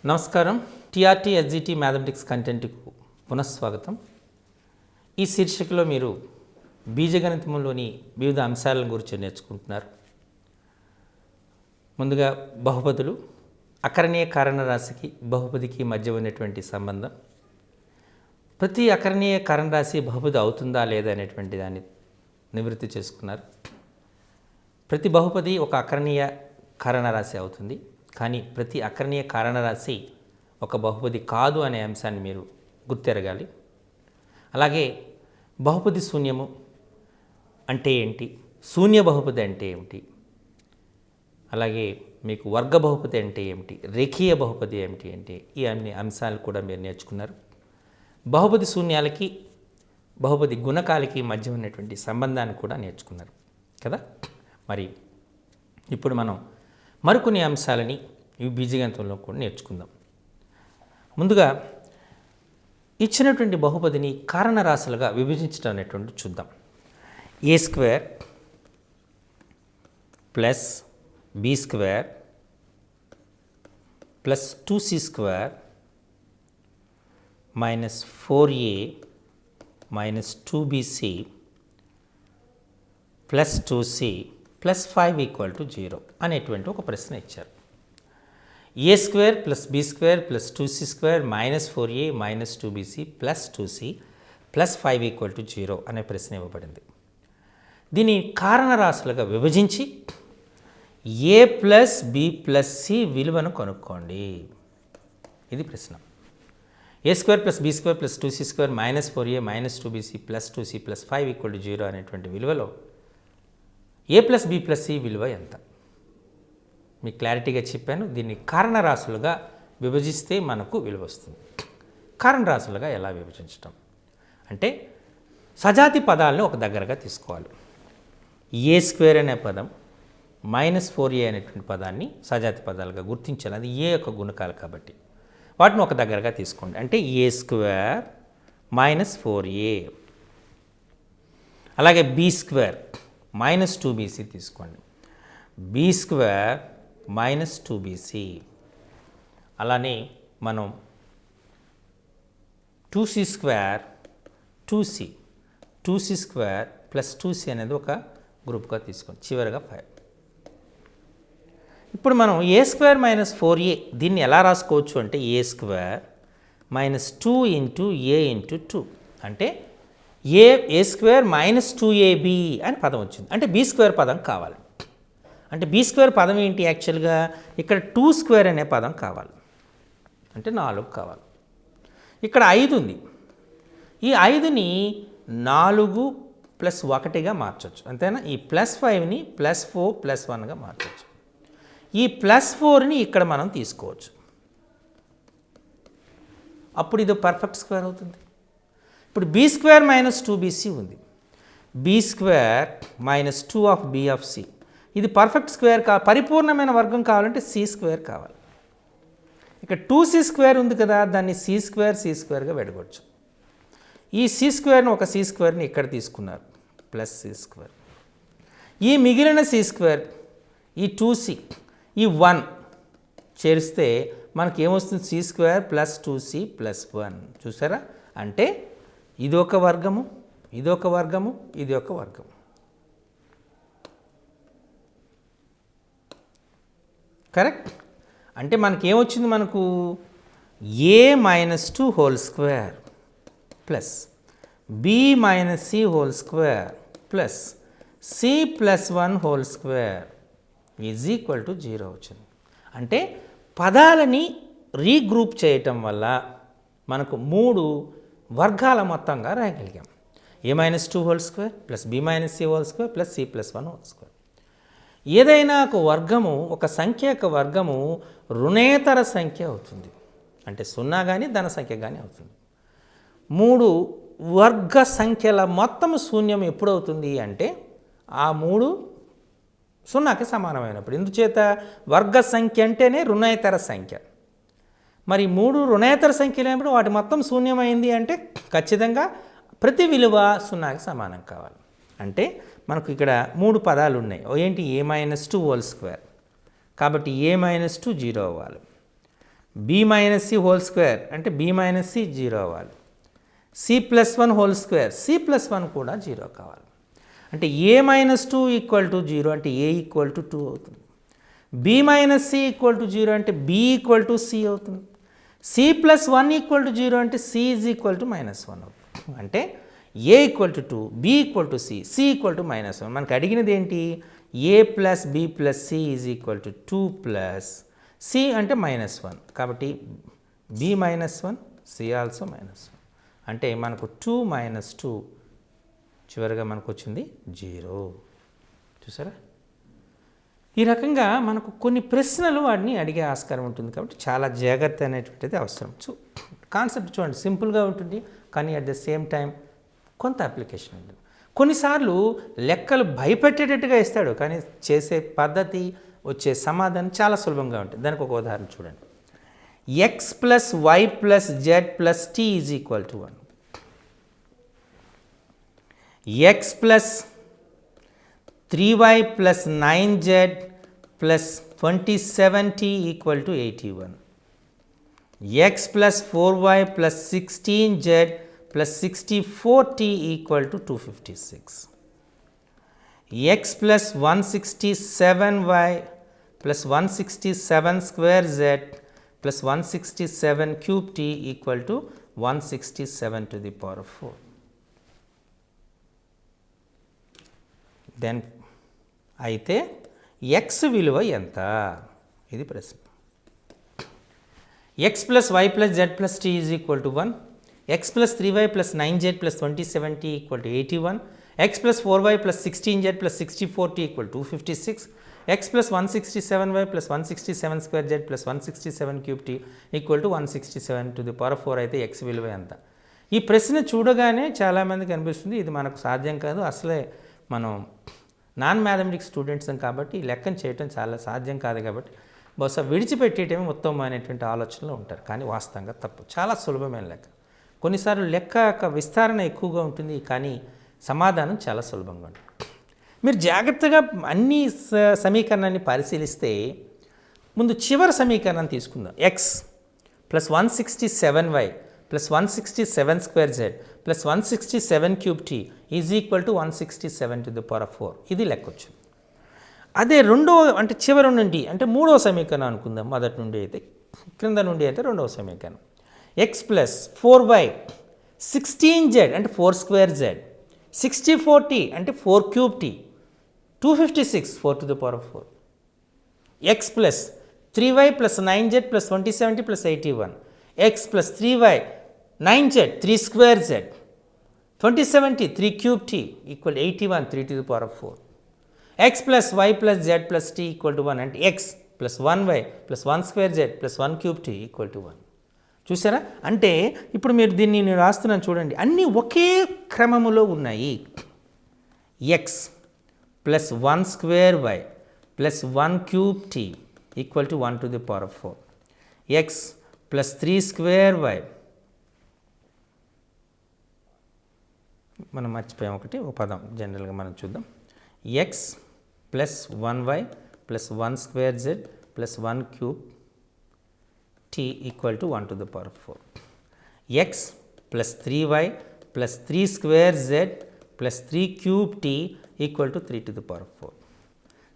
నమస్కారం. TRT SGT mathematics కంటెంట్కు పునఃస్వాగతం. ఈ శీర్షికలో మీరు బీజగణితంలోని వివిధ అంశాల గురించి నేర్చుకుంటున్నారు. ముందుగా బహుపదులు, అకరణీయ కారణ రాశికి బహుపదికి మధ్య ఉన్నటువంటి సంబంధం, ప్రతి అకరణీయ కారణ రాశి బహుపది అవుతుందా లేదా అనేటువంటి దాన్ని నివృత్తి చేసుకున్నారు. ప్రతి బహుపది ఒక అకరణీయ కారణ రాశి అవుతుంది, కానీ ప్రతి అకరణీయ కారణరాశి ఒక బహుపది కాదు అనే అంశాన్ని మీరు గుర్తెరగాలి. అలాగే బహుపది శూన్యము అంటే ఏంటి, శూన్య బహుపది అంటే ఏమిటి, అలాగే మీకు వర్గ బహుపది అంటే ఏమిటి, రేఖీయ బహుపది ఏమిటి అంటే ఈ అన్ని అంశాలు కూడా మీరు నేర్చుకున్నారు. బహుపది శూన్యాలకి బహుపది గుణకాలకి మధ్య ఉన్నటువంటి సంబంధాన్ని కూడా నేర్చుకున్నారు కదా. మరి ఇప్పుడు మనం మరికొన్ని అంశాలని ఈ బీజగణితంలో కూడా నేర్చుకుందాం. ముందుగా ఇచ్చినటువంటి బహుపదిని కారణ రాశులుగా విభజించడం అనేటువంటి చూద్దాం. A square plus B square plus 2c square minus 4a minus 2bc plus 2c plus 5 = 0 అనేటువంటి ఒక ప్రశ్న ఇచ్చారు. A square plus B square plus 2c square minus 4a minus 2bc plus 2c plus 5 = 0 అనే ప్రశ్న ఇవ్వబడింది. దీన్ని కారణ రాశులుగా విభజించి A plus B plus C విలువను కనుక్కోండి. ఇది ప్రశ్న. A square plus B square plus 2c square minus 4a minus 2bc plus 2c plus 5 = 0 అనేటువంటి విలువలో A plus B plus C విలువ ఎంత? మీకు క్లారిటీగా చెప్పాను. దీన్ని కారణ రాశులుగా విభజిస్తే మనకు విలువ వస్తుంది. కారణ రాశులుగా ఎలా విభజించటం అంటే సజాతి పదాలను ఒక దగ్గరగా తీసుకోవాలి. ఏ స్క్వేర్ అనే పదం మైనస్ 4a అనేటువంటి పదాన్ని సజాతి పదాలుగా గుర్తించాలి. అది ఏ యొక్క గుణకాలు కాబట్టి వాటిని ఒక దగ్గరగా తీసుకోండి. అంటే ఏ స్క్వేర్ మైనస్ 4a, అలాగే బి స్క్వేర్ మైనస్ 2bc తీసుకోండి. బి స్క్వేర్ మైనస్ 2bc, అలానే మనం 2c square 2c square plus 2c అనేది ఒక గ్రూప్గా తీసుకోండి. చివరిగా 5. ఇప్పుడు మనం ఏ స్క్వేర్ మైనస్ 4a దీన్ని ఎలా రాసుకోవచ్చు అంటే ఏ స్క్వేర్ మైనస్ 2 ఇంటూ ఏ ఇంటూ 2 అంటే ఏ స్క్వేర్ మైనస్ 2ab అని పదం వచ్చింది. అంటే బి స్క్వేర్ పదం కావాలి. అంటే బి స్క్వేర్ పదం ఏంటి? యాక్చువల్గా ఇక్కడ 2 స్క్వేర్ అనే పదం కావాలి, అంటే 4 కావాలి. ఇక్కడ 5 ఉంది. ఈ 5ని 4 ప్లస్ 1గా మార్చవచ్చు, అంతేనా? ఈ ప్లస్ 5ని ప్లస్ 4 ప్లస్ 1గా మార్చవచ్చు. ఈ ప్లస్ 4ని ఇక్కడ మనం తీసుకోవచ్చు. అప్పుడు ఇది పర్ఫెక్ట్ స్క్వేర్ అవుతుంది. ఇప్పుడు బి స్క్వేర్ మైనస్ 2bc ఉంది. B square minus 2 of b of c, ఇది పర్ఫెక్ట్ స్క్వేర్ పరిపూర్ణమైన వర్గం కావాలంటే సి స్క్వేర్ కావాలి. ఇక్కడ 2c స్క్వేర్ ఉంది కదా, దాన్ని సి స్క్వేర్గా విడగొచ్చు. ఈ సి స్క్వేర్ని ఒక సి స్క్వేర్ని ఇక్కడ తీసుకున్నారు, ప్లస్ సి స్క్వేర్. ఈ మిగిలిన సి స్క్వేర్, ఈ 2c, ఈ 1 చేరిస్తే మనకి ఏమొస్తుంది? C square plus 2c plus 1. చూసారా? అంటే ఇది ఒక వర్గము, ఇది ఒక వర్గము, ఇది ఒక వర్గము. కరెక్ట్? అంటే మనకి ఏమొచ్చింది? మనకు A minus 2 whole square plus B minus C whole square plus C plus 1 whole square is equal to 0 వచ్చింది. అంటే పదాలని రీగ్రూప్ చేయటం వల్ల మనకు 3 వర్గాల మొత్తంగా రాయగలిగాం. A minus 2 whole square plus B minus C whole square plus C plus 1 whole square. ఏదైనా ఒక వర్గము, ఒక సంఖ్య యొక్క వర్గము రుణేతర సంఖ్య అవుతుంది, అంటే 0 కానీ ధన సంఖ్య కానీ అవుతుంది. 3 వర్గ సంఖ్యల మొత్తం శూన్యం ఎప్పుడు అవుతుంది అంటే ఆ 3 0కి సమానమైనప్పుడు. ఎందుచేత? వర్గ సంఖ్య అంటేనే రుణేతర సంఖ్య. మరి 3 రుణేతర సంఖ్యలు అయినప్పుడు వాటి మొత్తం శూన్యమైంది అంటే ఖచ్చితంగా ప్రతి విలువ 0కి సమానం కావాలి. అంటే మనకు ఇక్కడ 3 పదాలు ఉన్నాయి. ఏంటి? ఏ మైనస్ 2 హోల్ స్క్వేర్, కాబట్టి ఏ మైనస్ 2 0 అవ్వాలి. B minus C whole square అంటే బి మైనస్ సి జీరో అవ్వాలి. C plus one whole square C plus one కూడా జీరో కావాలి. అంటే A minus two equal to zero అంటే ఏ ఈక్వల్ టు టూ అవుతుంది. B minus C equal to zero అంటే B equal to C అవుతుంది. C plus one equal to zero అంటే C is equal to minus one అవుతుంది. అంటే A equal to two, B equal to C, C equal to minus one. మనకు అడిగినది ఏంటి? A plus B plus C is equal to two plus C అంటే minus one. కాబట్టి B minus one, C also minus one. అంటే మనకు 2 minus 2 చివరిగా మనకు వచ్చింది 0. చూసారా? ఈ రకంగా మనకు కొన్ని ప్రశ్నలు వాటిని అడిగే ఆస్కారం ఉంటుంది. కాబట్టి చాలా జాగ్రత్త అనేటువంటిది అవసరం. కాన్సెప్ట్ చూడండి, సింపుల్గా ఉంటుంది, కానీ అట్ ద సేమ్ టైం కొంత అప్లికేషన్ ఉంటుంది. కొన్నిసార్లు లెక్కలు భయపెట్టేటట్టుగా ఇస్తాడు, కానీ చేసే పద్ధతి, వచ్చే సమాధానం చాలా సులభంగా ఉంటుంది. దానికి ఒక ఉదాహరణ చూడండి. X plus y plus z plus t is equal to 1. X plus 3y plus 9z plus 27t equal to 81. X plus 4y plus 16z plus 64t equal to 256. X plus 167y plus 167 square z plus 167 cube t equal to 167 to the power of 4. Then అయితే x విలువ ఎంత? ఇది ప్రశ్న. X plus y plus z plus t is equal to 1. X plus 3y plus 9z plus 27t equal to 81. X plus 4y plus 16z plus 64t equal to 256. X plus 167y plus 167 square Z plus 167 cube tea equal to 167 to the power 4 అయితే x విలువ ఎంత? ఈ ప్రశ్న చూడగానే చాలామందికి అనిపిస్తుంది ఇది మనకు సాధ్యం కాదు, అసలే మనం నాన్ మ్యాథమెటిక్స్ స్టూడెంట్స్ కాబట్టి ఈ లెక్కను చేయటం చాలా సాధ్యం కాదు, కాబట్టి బహుశా విడిచిపెట్టేయటమే ఉత్తమమైనటువంటి ఆలోచనలో ఉంటారు. కానీ వాస్తవంగా తప్పు. చాలా సులభమైన లెక్క. కొన్నిసార్లు లెక్క యొక్క విస్తరణ ఎక్కువగా ఉంటుంది, కానీ సమాధానం చాలా సులభంగా ఉంటుంది. మీరు జాగ్రత్తగా అన్ని సమీకరణాన్ని పరిశీలిస్తే ముందు చివరి సమీకరణాన్ని తీసుకుందాం. X plus 167y plus 167 square Z plus 167 cube t is equal to 167 to the power of 4. ఇది లెక్క వచ్చింది. అదే రెండవ అంటే చివరి నుండి అంటే మూడవ సమీకరణం అనుకుందాం. మొదటి నుండి అయితే క్రింద నుండి అయితే రెండవ సమీకరణం. ఎక్స్ ప్లస్ 4y 16z అంటే 4 స్క్వేర్ జెడ్ 64t అంటే 4 cube t 256 4 to the power of 4. X plus 3y plus 9z plus 2070 plus 81. X plus 3y 9z 3 square z 2070 3 cube tea equal 81 3 to the power of 4. X plus y plus z plus t equal to 1 అంటే X plus 1y plus 1 square Z plus 1 cube tea equal to 1. చూసారా? అంటే ఇప్పుడు మీరు దీన్ని నేను రాస్తున్నాను చూడండి, అన్నీ ఒకే క్రమములో ఉన్నాయి. X plus 1 square y plus 1 cube tea equal to 1 to the power of 4. X plus 3 square y, మనం మర్చిపోయాం ఒక పదం జనరల్గా మనం చూద్దాం. X plus 1y plus 1 square Z plus 1 cube tea equal to 1 to the power of 4. X plus 3y plus 3 square Z plus 3 cube tea equal to 3 to the power of 4.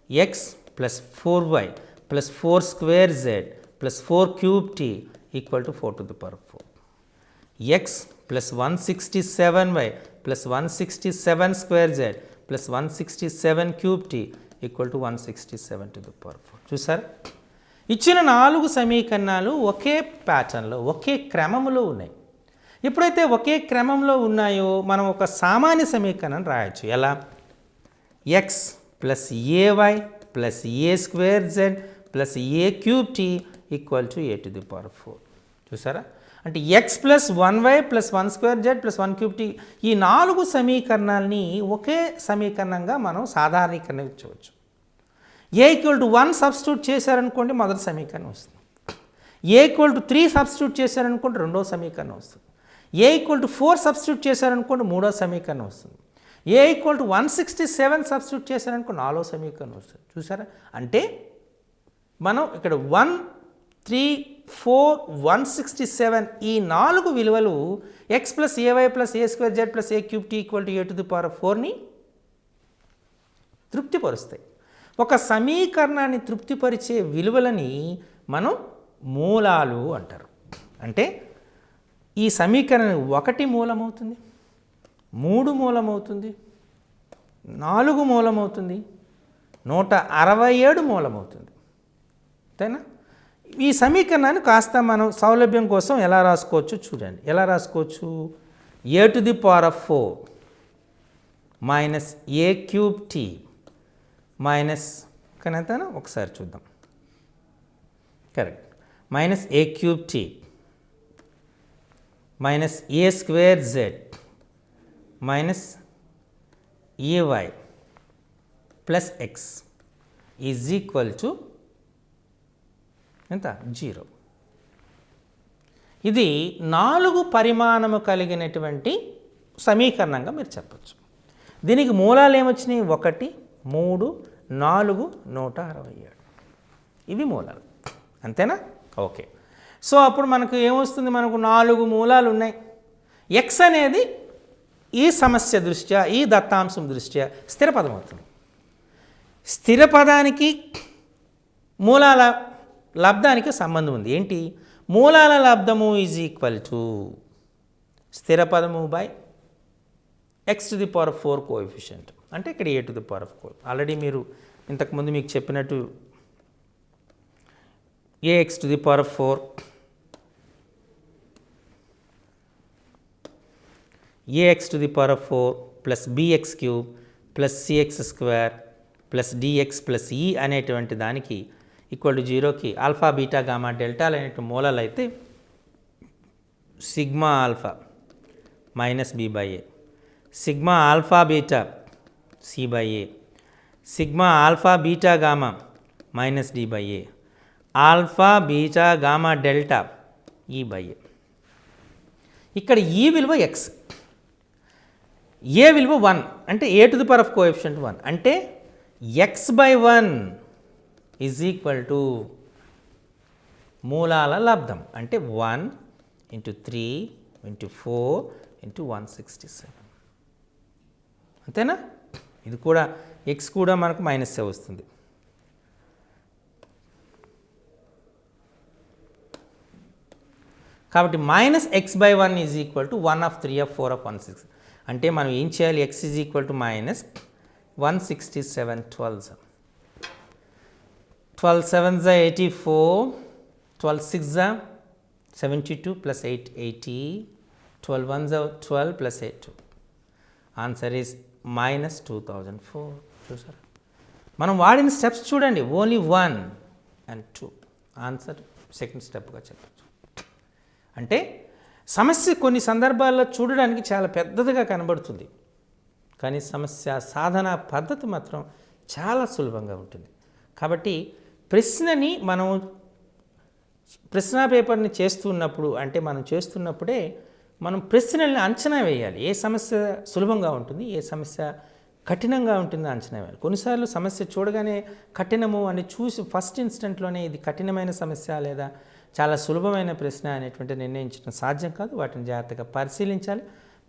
X plus 4y plus 4 square Z plus 4 cube tea equal to 4 to the power of 4. X plus 167y plus 167 square Z plus 167 cube tea equal to 167 to the power 4. చూసారా? ఇచ్చిన 4 సమీకరణాలు ఒకే ప్యాటర్న్లో ఒకే క్రమంలో ఉన్నాయి. ఎప్పుడైతే ఒకే క్రమంలో ఉన్నాయో మనం ఒక సామాన్య సమీకరణం రాయొచ్చు. ఎలా? X plus A Y plus A square Z plus A cube tea equal to A to the power 4. చూసారా? అంటే X plus 1y plus 1 square Z plus 1 cube T ఈ 4 సమీకరణాలని ఒకే సమీకరణంగా మనం సాధారణీకరించవచ్చు. ఏ ఈక్వల్ టు 1 సబ్స్టిట్యూట్ చేశారనుకోండి మొదటి సమీకరణం వస్తుంది. ఏ ఈక్వల్ టు 3 సబ్స్టిట్యూట్ చేశారనుకోండి రెండో సమీకరణం వస్తుంది. ఏ ఈక్వల్ టు 4 సబ్స్టిట్యూట్ చేశారనుకోండి మూడో సమీకరణం వస్తుంది. ఏ ఈక్వల్ టు 167 సబ్స్టిట్యూట్ చేశారనుకోండి నాలుగో సమీకరణం వస్తుంది. చూసారా? అంటే మనం ఇక్కడ 1, 3, 167 ఈ 4 విలువలు X plus A Y plus A square Z plus A cube tea equal to A to the power 4ని తృప్తిపరుస్తాయి. ఒక సమీకరణాన్ని తృప్తిపరిచే విలువలని మనం మూలాలు అంటారు. అంటే ఈ సమీకరణం 1 మూలమవుతుంది, 3 మూలమవుతుంది, 4 మూలమవుతుంది, 167 మూలమవుతుంది. అంతేనా? ఈ సమీకరణాన్ని కాస్త మనం సౌలభ్యం కోసం ఎలా రాసుకోవచ్చు చూడండి. ఎలా రాసుకోవచ్చు? A to the power 4 minus A cube T minus కనెంతనా ఒకసారి చూద్దాం. Correct. Minus A cube T minus A square Z minus A Y plus X is equal to ఎంత? 0. ఇది 4 పరిమాణము కలిగినటువంటి సమీకరణంగా మీరు చెప్పచ్చు. దీనికి మూలాలు ఏమొచ్చినాయి? 1, 3, 4, 167 ఇవి మూలాలు. అంతేనా? ఓకే. సో అప్పుడు మనకు ఏమొస్తుంది? మనకు 4 మూలాలు ఉన్నాయి. ఎక్స్ అనేది ఈ సమస్య దృష్ట్యా, ఈ దత్తాంశం దృష్ట్యా స్థిర పదం అవుతుంది. స్థిర పదానికి మూలాల లబ్ధానికి సంబంధం ఉంది. ఏంటి? మూలాల లబ్ధము ఈజ్ ఈక్వల్ టు స్థిర పదము by x to the power 4 coefficient. అంటే ఇక్కడ a to the power 4. Already మీరు ఇంతకుముందు మీకు చెప్పినట్టు a x to the power 4 a x to the power 4 plus b x cube plus c x square plus d x plus e అనేటువంటి దానికి ఈక్వల్ టు 0కి alpha beta gamma డెల్టాలు అనేటువంటి మూలాలు అయితే sigma alpha minus b by a, sigma alpha beta C by a, sigma alpha beta gamma minus D by A, alpha beta gamma delta E by A. ఇక్కడ ఈ విలువ X, A విలువ 1 అంటే A to the power of coefficient 1 అంటే X by 1 is equal to మూలాల లబ్ధం. అంటే 1 into 3 into 4 into 167. అంతేనా? ఇది కూడా ఎక్స్ కూడా మనకు మైనస్ వస్తుంది. కాబట్టి minus X by 1 is equal to 1 of 3 of 4 of 160. అంటే మనం ఏం చేయాలి? X is equal to minus 167 12 7 84 12 6 72 plus 8 80 12 1 12 plus 8 2. Answer is minus 2004. చూసారా? మనం వాడిన స్టెప్స్ చూడండి. ఓన్లీ 1 and 2 ఆన్సర్ సెకండ్ స్టెప్గా చెప్పచ్చు. అంటే సమస్య కొన్ని సందర్భాల్లో చూడడానికి చాలా పెద్దదిగా కనబడుతుంది, కానీ సమస్య సాధన పద్ధతి మాత్రం చాలా సులభంగా ఉంటుంది. కాబట్టి ప్రశ్నని మనం ప్రశ్న పేపర్ని చేస్తున్నప్పుడు, అంటే మనం చేస్తున్నప్పుడే మనం ప్రశ్నల్ని అంచనా వేయాలి. ఏ సమస్య సులభంగా ఉంటుంది, ఏ సమస్య కఠినంగా ఉంటుందో అంచనా వేయాలి. కొన్నిసార్లు సమస్య చూడగానే కఠినము అని చూసి ఫస్ట్ ఇన్స్టెంట్లోనే ఇది కఠినమైన సమస్య లేదా చాలా సులభమైన ప్రశ్న అనేటువంటి నిర్ణయించడం సాధ్యం కాదు. వాటిని జాగ్రత్తగా పరిశీలించాలి.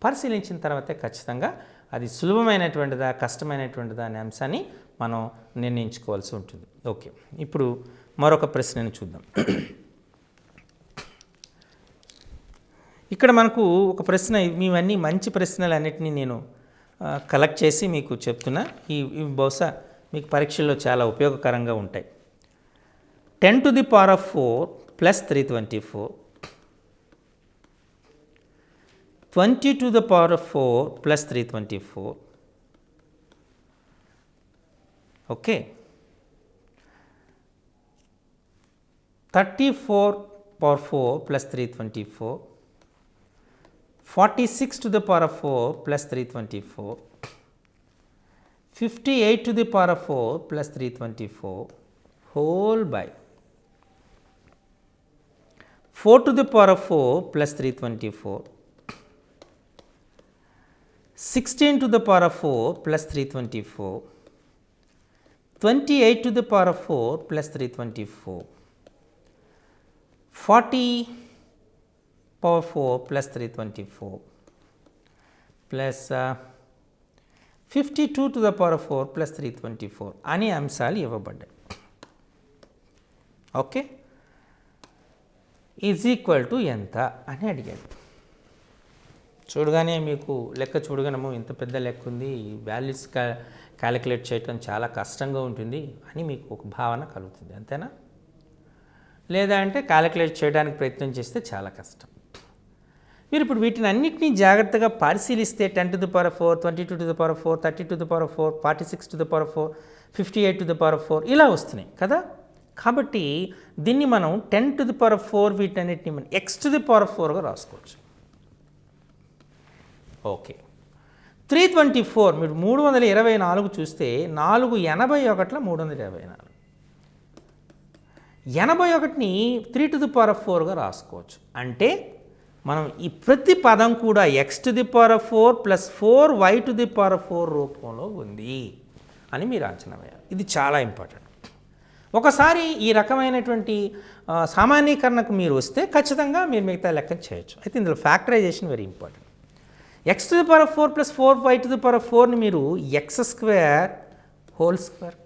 పరిశీలించిన తర్వాతే ఖచ్చితంగా అది సులభమైనటువంటిదా కష్టమైనటువంటిదా అనే అంశాన్ని మనం నిర్ణయించుకోవాల్సి ఉంటుంది. ఓకే, ఇప్పుడు మరొక ప్రశ్నను చూద్దాం. ఇక్కడ మనకు ఒక ప్రశ్న, ఇవన్నీ మంచి ప్రశ్నలు అన్నిటినీ నేను కలెక్ట్ చేసి మీకు చెప్తున్నా. ఇవి బహుశా మీకు పరీక్షల్లో చాలా ఉపయోగకరంగా ఉంటాయి. 10 to the power of 4 plus 324, 20 to the power of 4 plus 324, okay, 34 power 4 plus 324, 46 to the power of 4 plus 324, 58 to the power of 4 plus 324 whole by 4 to the power of 4 plus 324, 16 to the power of 4 plus 324, 28 to the power of 4 plus 324, 40 power 4 plus 324 plus 52 to the power 4 plus 324 అనే అంశాలు ఇవ్వబడ్డాయి. Okay, is equal to ఎంత అని అడిగాడు. చూడగానే మీకు లెక్క చూడగానేమో ఇంత పెద్ద లెక్క ఉంది, వాల్యూస్ క్యాలిక్యులేట్ చేయటం చాలా కష్టంగా ఉంటుంది అని మీకు ఒక భావన కలుగుతుంది, అంతేనా? లేదా అంటే క్యాలిక్యులేట్ చేయడానికి ప్రయత్నం చేస్తే చాలా కష్టం. మీరు ఇప్పుడు వీటిని అన్నింటినీ జాగ్రత్తగా పరిశీలిస్తే 10 to the power 4, 22 to the power 4, 30 to the power 4, 46 to the power 4, 58 to the power 4 ఇలా వస్తున్నాయి కదా. కాబట్టి దీన్ని మనం 10 to the power 4 వీటన్నిటిని మనం x to the power 4గా రాసుకోవచ్చు. ఓకే, 324 మీరు 324 చూస్తే 481లో 324, 81ని 3 to the power 4గా రాసుకోవచ్చు. అంటే మనం ఈ ప్రతి పదం కూడా x to the power 4 plus 4y to the power 4 రూపంలో ఉంది అని మీరు అంచనా వేయాలి. ఇది చాలా ఇంపార్టెంట్. ఒకసారి ఈ రకమైనటువంటి సామాన్యీకరణకు మీరు వస్తే ఖచ్చితంగా మీరు మిగతా లెక్క చేయొచ్చు. అయితే ఇందులో factorisation very important. x to the power 4 plus 4y to the power 4ని మీరు x square whole square,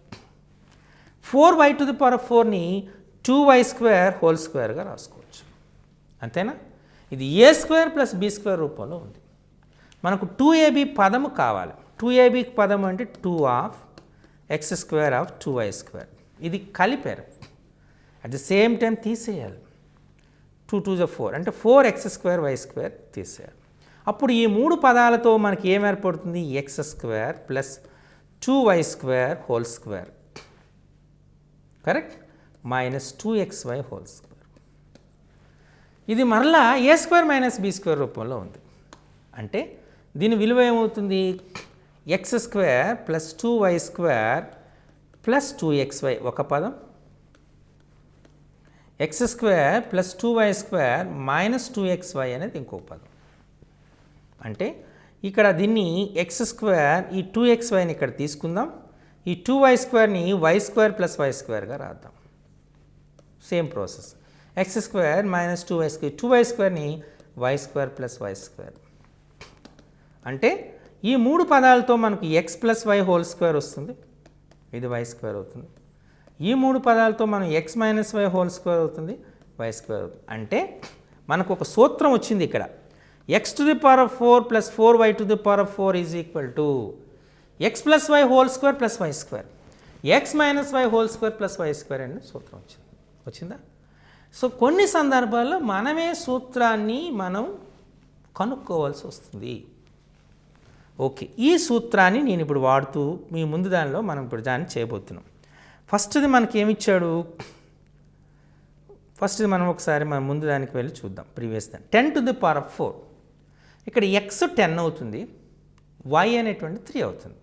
4y to the power 4ని 2y square whole squareగా రాసుకోవచ్చు, అంతేనా? ఇది a square plus b square రూపంలో ఉంది. మనకు 2ab పదము కావాలి. 2ab పదము అంటే 2 of x square of 2y square. ఇది కలిపారు, అట్ ద సేమ్ టైం తీసేయాలి. 2 2 4 అంటే 4x square y square తీసేయాలి. అప్పుడు ఈ మూడు పదాలతో మనకి ఏం ఏర్పడుతుంది? x square plus 2y square whole square, correct, minus 2xy whole square. ఇది మరలా a square minus b square రూపంలో ఉంది. అంటే దీని విలువ ఏమవుతుంది? x square plus 2y square plus 2xy ఒక పదం, x square plus 2y square minus 2xy అనేది ఇంకొక పదం. అంటే ఇక్కడ దీన్ని x square ఈ 2xyని ఇక్కడ తీసుకుందాం, ఈ 2y squareని y square plus y squareగా రాద్దాం. Same process, x square minus 2y square, 2y squareని y square plus y square. అంటే ఈ మూడు పదాలతో మనకు x plus y whole square వస్తుంది, ఇది y square అవుతుంది. ఈ మూడు పదాలతో మనం x minus y whole square అవుతుంది, y square అవుతుంది. అంటే మనకు ఒక సూత్రం వచ్చింది ఇక్కడ, x to the power 4 plus 4y to the power 4 is equal to x plus y whole square plus y square, x minus y whole square plus y square అనే సూత్రం వచ్చిందా? సో కొన్ని సందర్భాల్లో మనమే సూత్రాన్ని మనం కనుక్కోవాల్సి వస్తుంది. ఓకే, ఈ సూత్రాన్ని నేను ఇప్పుడు వాడుతూ మీ ముందు దానిలో మనం ఇప్పుడు దాన్ని చేయబోతున్నాం. ఫస్ట్ది మనకి ఏమిచ్చాడు? ఫస్ట్ది మనం ఒకసారి మన ముందు దానికి వెళ్ళి చూద్దాం. ప్రీవియస్ దాన్ని 10 to the power 4, ఇక్కడ x 10 అవుతుంది, y అనేటువంటి 3 అవుతుంది,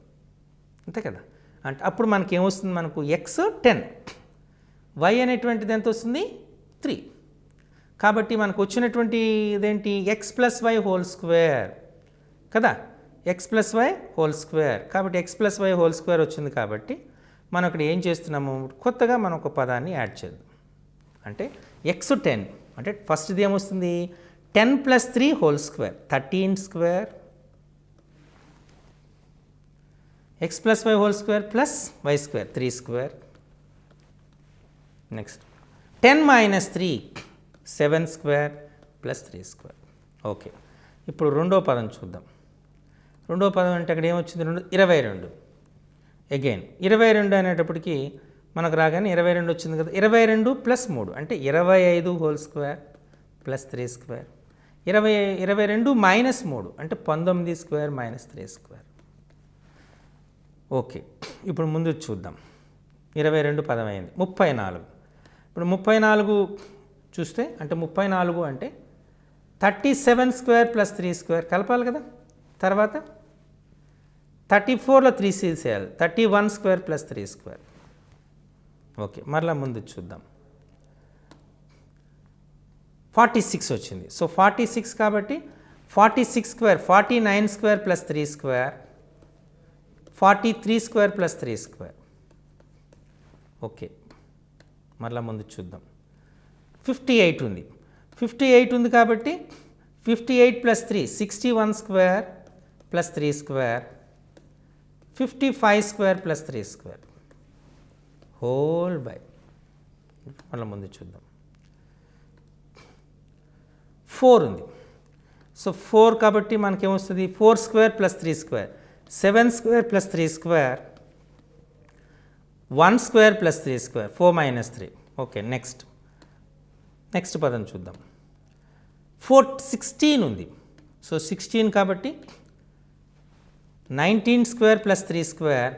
అంతే కదా. అంటే అప్పుడు మనకి ఏమొస్తుంది? మనకు x 10, y అనేటువంటిది ఎంత వస్తుంది? 3. కాబట్టి మనకు వచ్చినటువంటి ఇదేంటి? x plus y whole square కదా, x plus y whole square. కాబట్టి x plus y whole square వచ్చింది. కాబట్టి మనం ఇక్కడ ఏం చేస్తున్నాము? కొత్తగా మనం ఒక పదాన్ని యాడ్ చేద్దాం. అంటే x 10 అంటే ఫస్ట్ది ఏమొస్తుంది? 10 plus 3 whole square, 13 square, x plus y whole square plus y square, 3 square. Next 10 minus 3, 7 square plus 3 square. Okay, ఇప్పుడు రెండో పదం చూద్దాం. రెండో పదం అంటే అక్కడ ఏమొచ్చింది? 22. అగైన్ 22 అనేటప్పటికి మనకు రాగానే 22 వచ్చింది కదా. 22 ప్లస్ 3 అంటే 25 whole square plus 3 square. 22 minus 3 అంటే 19 స్క్వేర్ మైనస్ 3 స్క్వేర్. ఓకే, ఇప్పుడు ముందు చూద్దాం. 22 పదం అయింది. 34. ఇప్పుడు 34 చూస్తే అంటే 34 అంటే 37 స్క్వేర్ ప్లస్ 3 స్క్వేర్ కలపాలి కదా. తర్వాత 34లో 3 తీసేయాలి, 31 స్క్వేర్ ప్లస్ 3 స్క్వేర్. ఓకే, మరలా ముందు చూద్దాం. 46 వచ్చింది. సో 46 కాబట్టి 46 square 49 square plus 3 square, 43 square plus 3 square. Okay, మరలా ముందు చూద్దాం. 58 ఉంది. 58 ఉంది కాబట్టి 58 plus 3 61 square plus 3 square 55 square plus 3 square whole by మళ్ళీ ముందు చూద్దాం. 4 ఉంది. సో 4 కాబట్టి మనకేమొస్తుంది 4 square plus 3 square 7 square plus 3 square 1 square plus 3 square 4 minus 3. Okay, next పదం చూద్దాం. 16 ఉంది. సో 16 కాబట్టి 19 square plus 3 square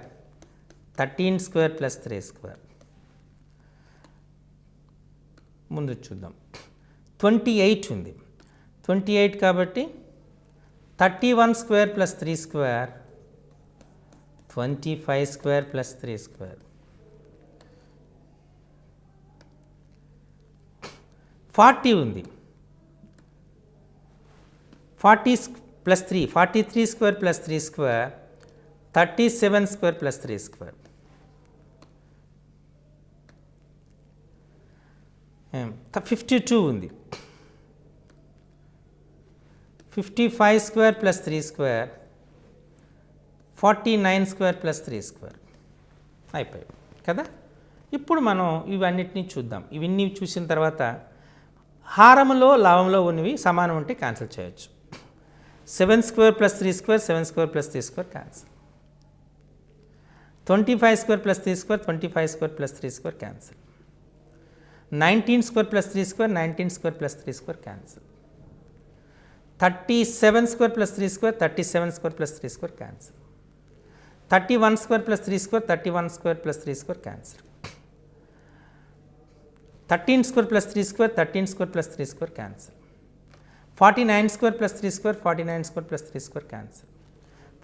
13 square plus 3 square. ముందు చూద్దాం. 28 ఉంది. 28 కాబట్టి 31 square plus 3 square 25 square plus 3 square. 40 ఉంది. 40 plus 3 43 square plus 3 square 37 square plus 3 square. 52 ఉంది. 55 square plus 3 square 49 square plus 3 square అయిపోయాయి కదా. ఇప్పుడు మనం ఇవన్నిటినీ చూద్దాం. ఇవన్నీ చూసిన తర్వాత హారములో లవంలో ఉన్నవి సమానం ఉంటే క్యాన్సిల్ చేయొచ్చు. 7 square plus 3 square 7 square plus 3 square cancel. 25 square plus 3 square 25 square plus 3 square cancel. 19 square plus 3 square 19 square plus 3 square cancel. 37 square plus 3 square 37 square plus 3 square cancel. 31 square plus 3 square 31 square plus 3 square cancel. 13 square plus 3 square 13 square plus 3 square cancel. 49 square plus 3 square 49 square plus 3 square cancel.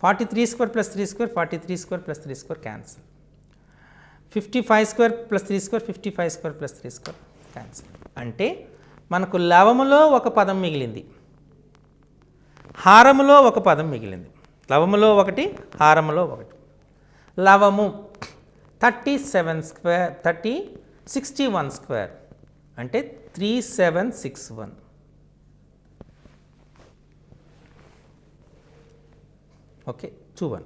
43 square plus 3 square 43 square plus 3 square cancel. 55 square plus 3 square 55 square plus 3 square cancel. అంటే మనకు లవములో ఒక పదం మిగిలింది, హారములో ఒక పదం మిగిలింది. లవములో ఒకటి, హారములో ఒకటి. లవము 61 స్క్వేర్ అంటే 3761. ఓకే, 21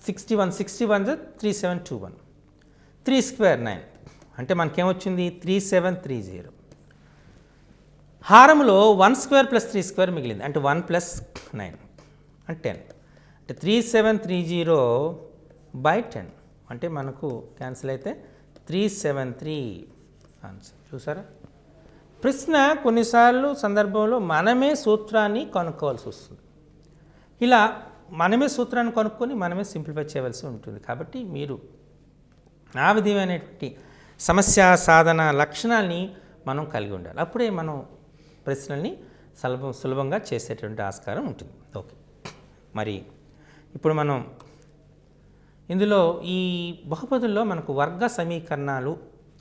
61 3721. 3 స్క్వేర్ 9 అంటే మనకేమొచ్చింది 3730. హారములో 1 స్క్వేర్ ప్లస్ 3 స్క్వేర్ మిగిలింది అంటే 1 ప్లస్ 9 అంటే 10 అంటే 3730 బై 10 అంటే మనకు క్యాన్సిల్ అయితే 373 ఆన్సర్. చూసారా, ప్రశ్న కొన్నిసార్లు సందర్భంలో మనమే సూత్రాన్ని కనుక్కోవాల్సి వస్తుంది. ఇలా మనమే సూత్రాన్ని కనుక్కొని మనమే సింప్లిఫై చేయవలసి ఉంటుంది. కాబట్టి మీరు ఆ విధమైనటువంటి సమస్య సాధన లక్షణాలని మనం కలిగి ఉండాలి. అప్పుడే మనం ప్రశ్నల్ని సులభంగా చేసేటువంటి ఆస్కారం ఉంటుంది. ఓకే, మరి ఇప్పుడు మనం ఇందులో ఈ బహుపదుల్లో మనకు వర్గ సమీకరణాలు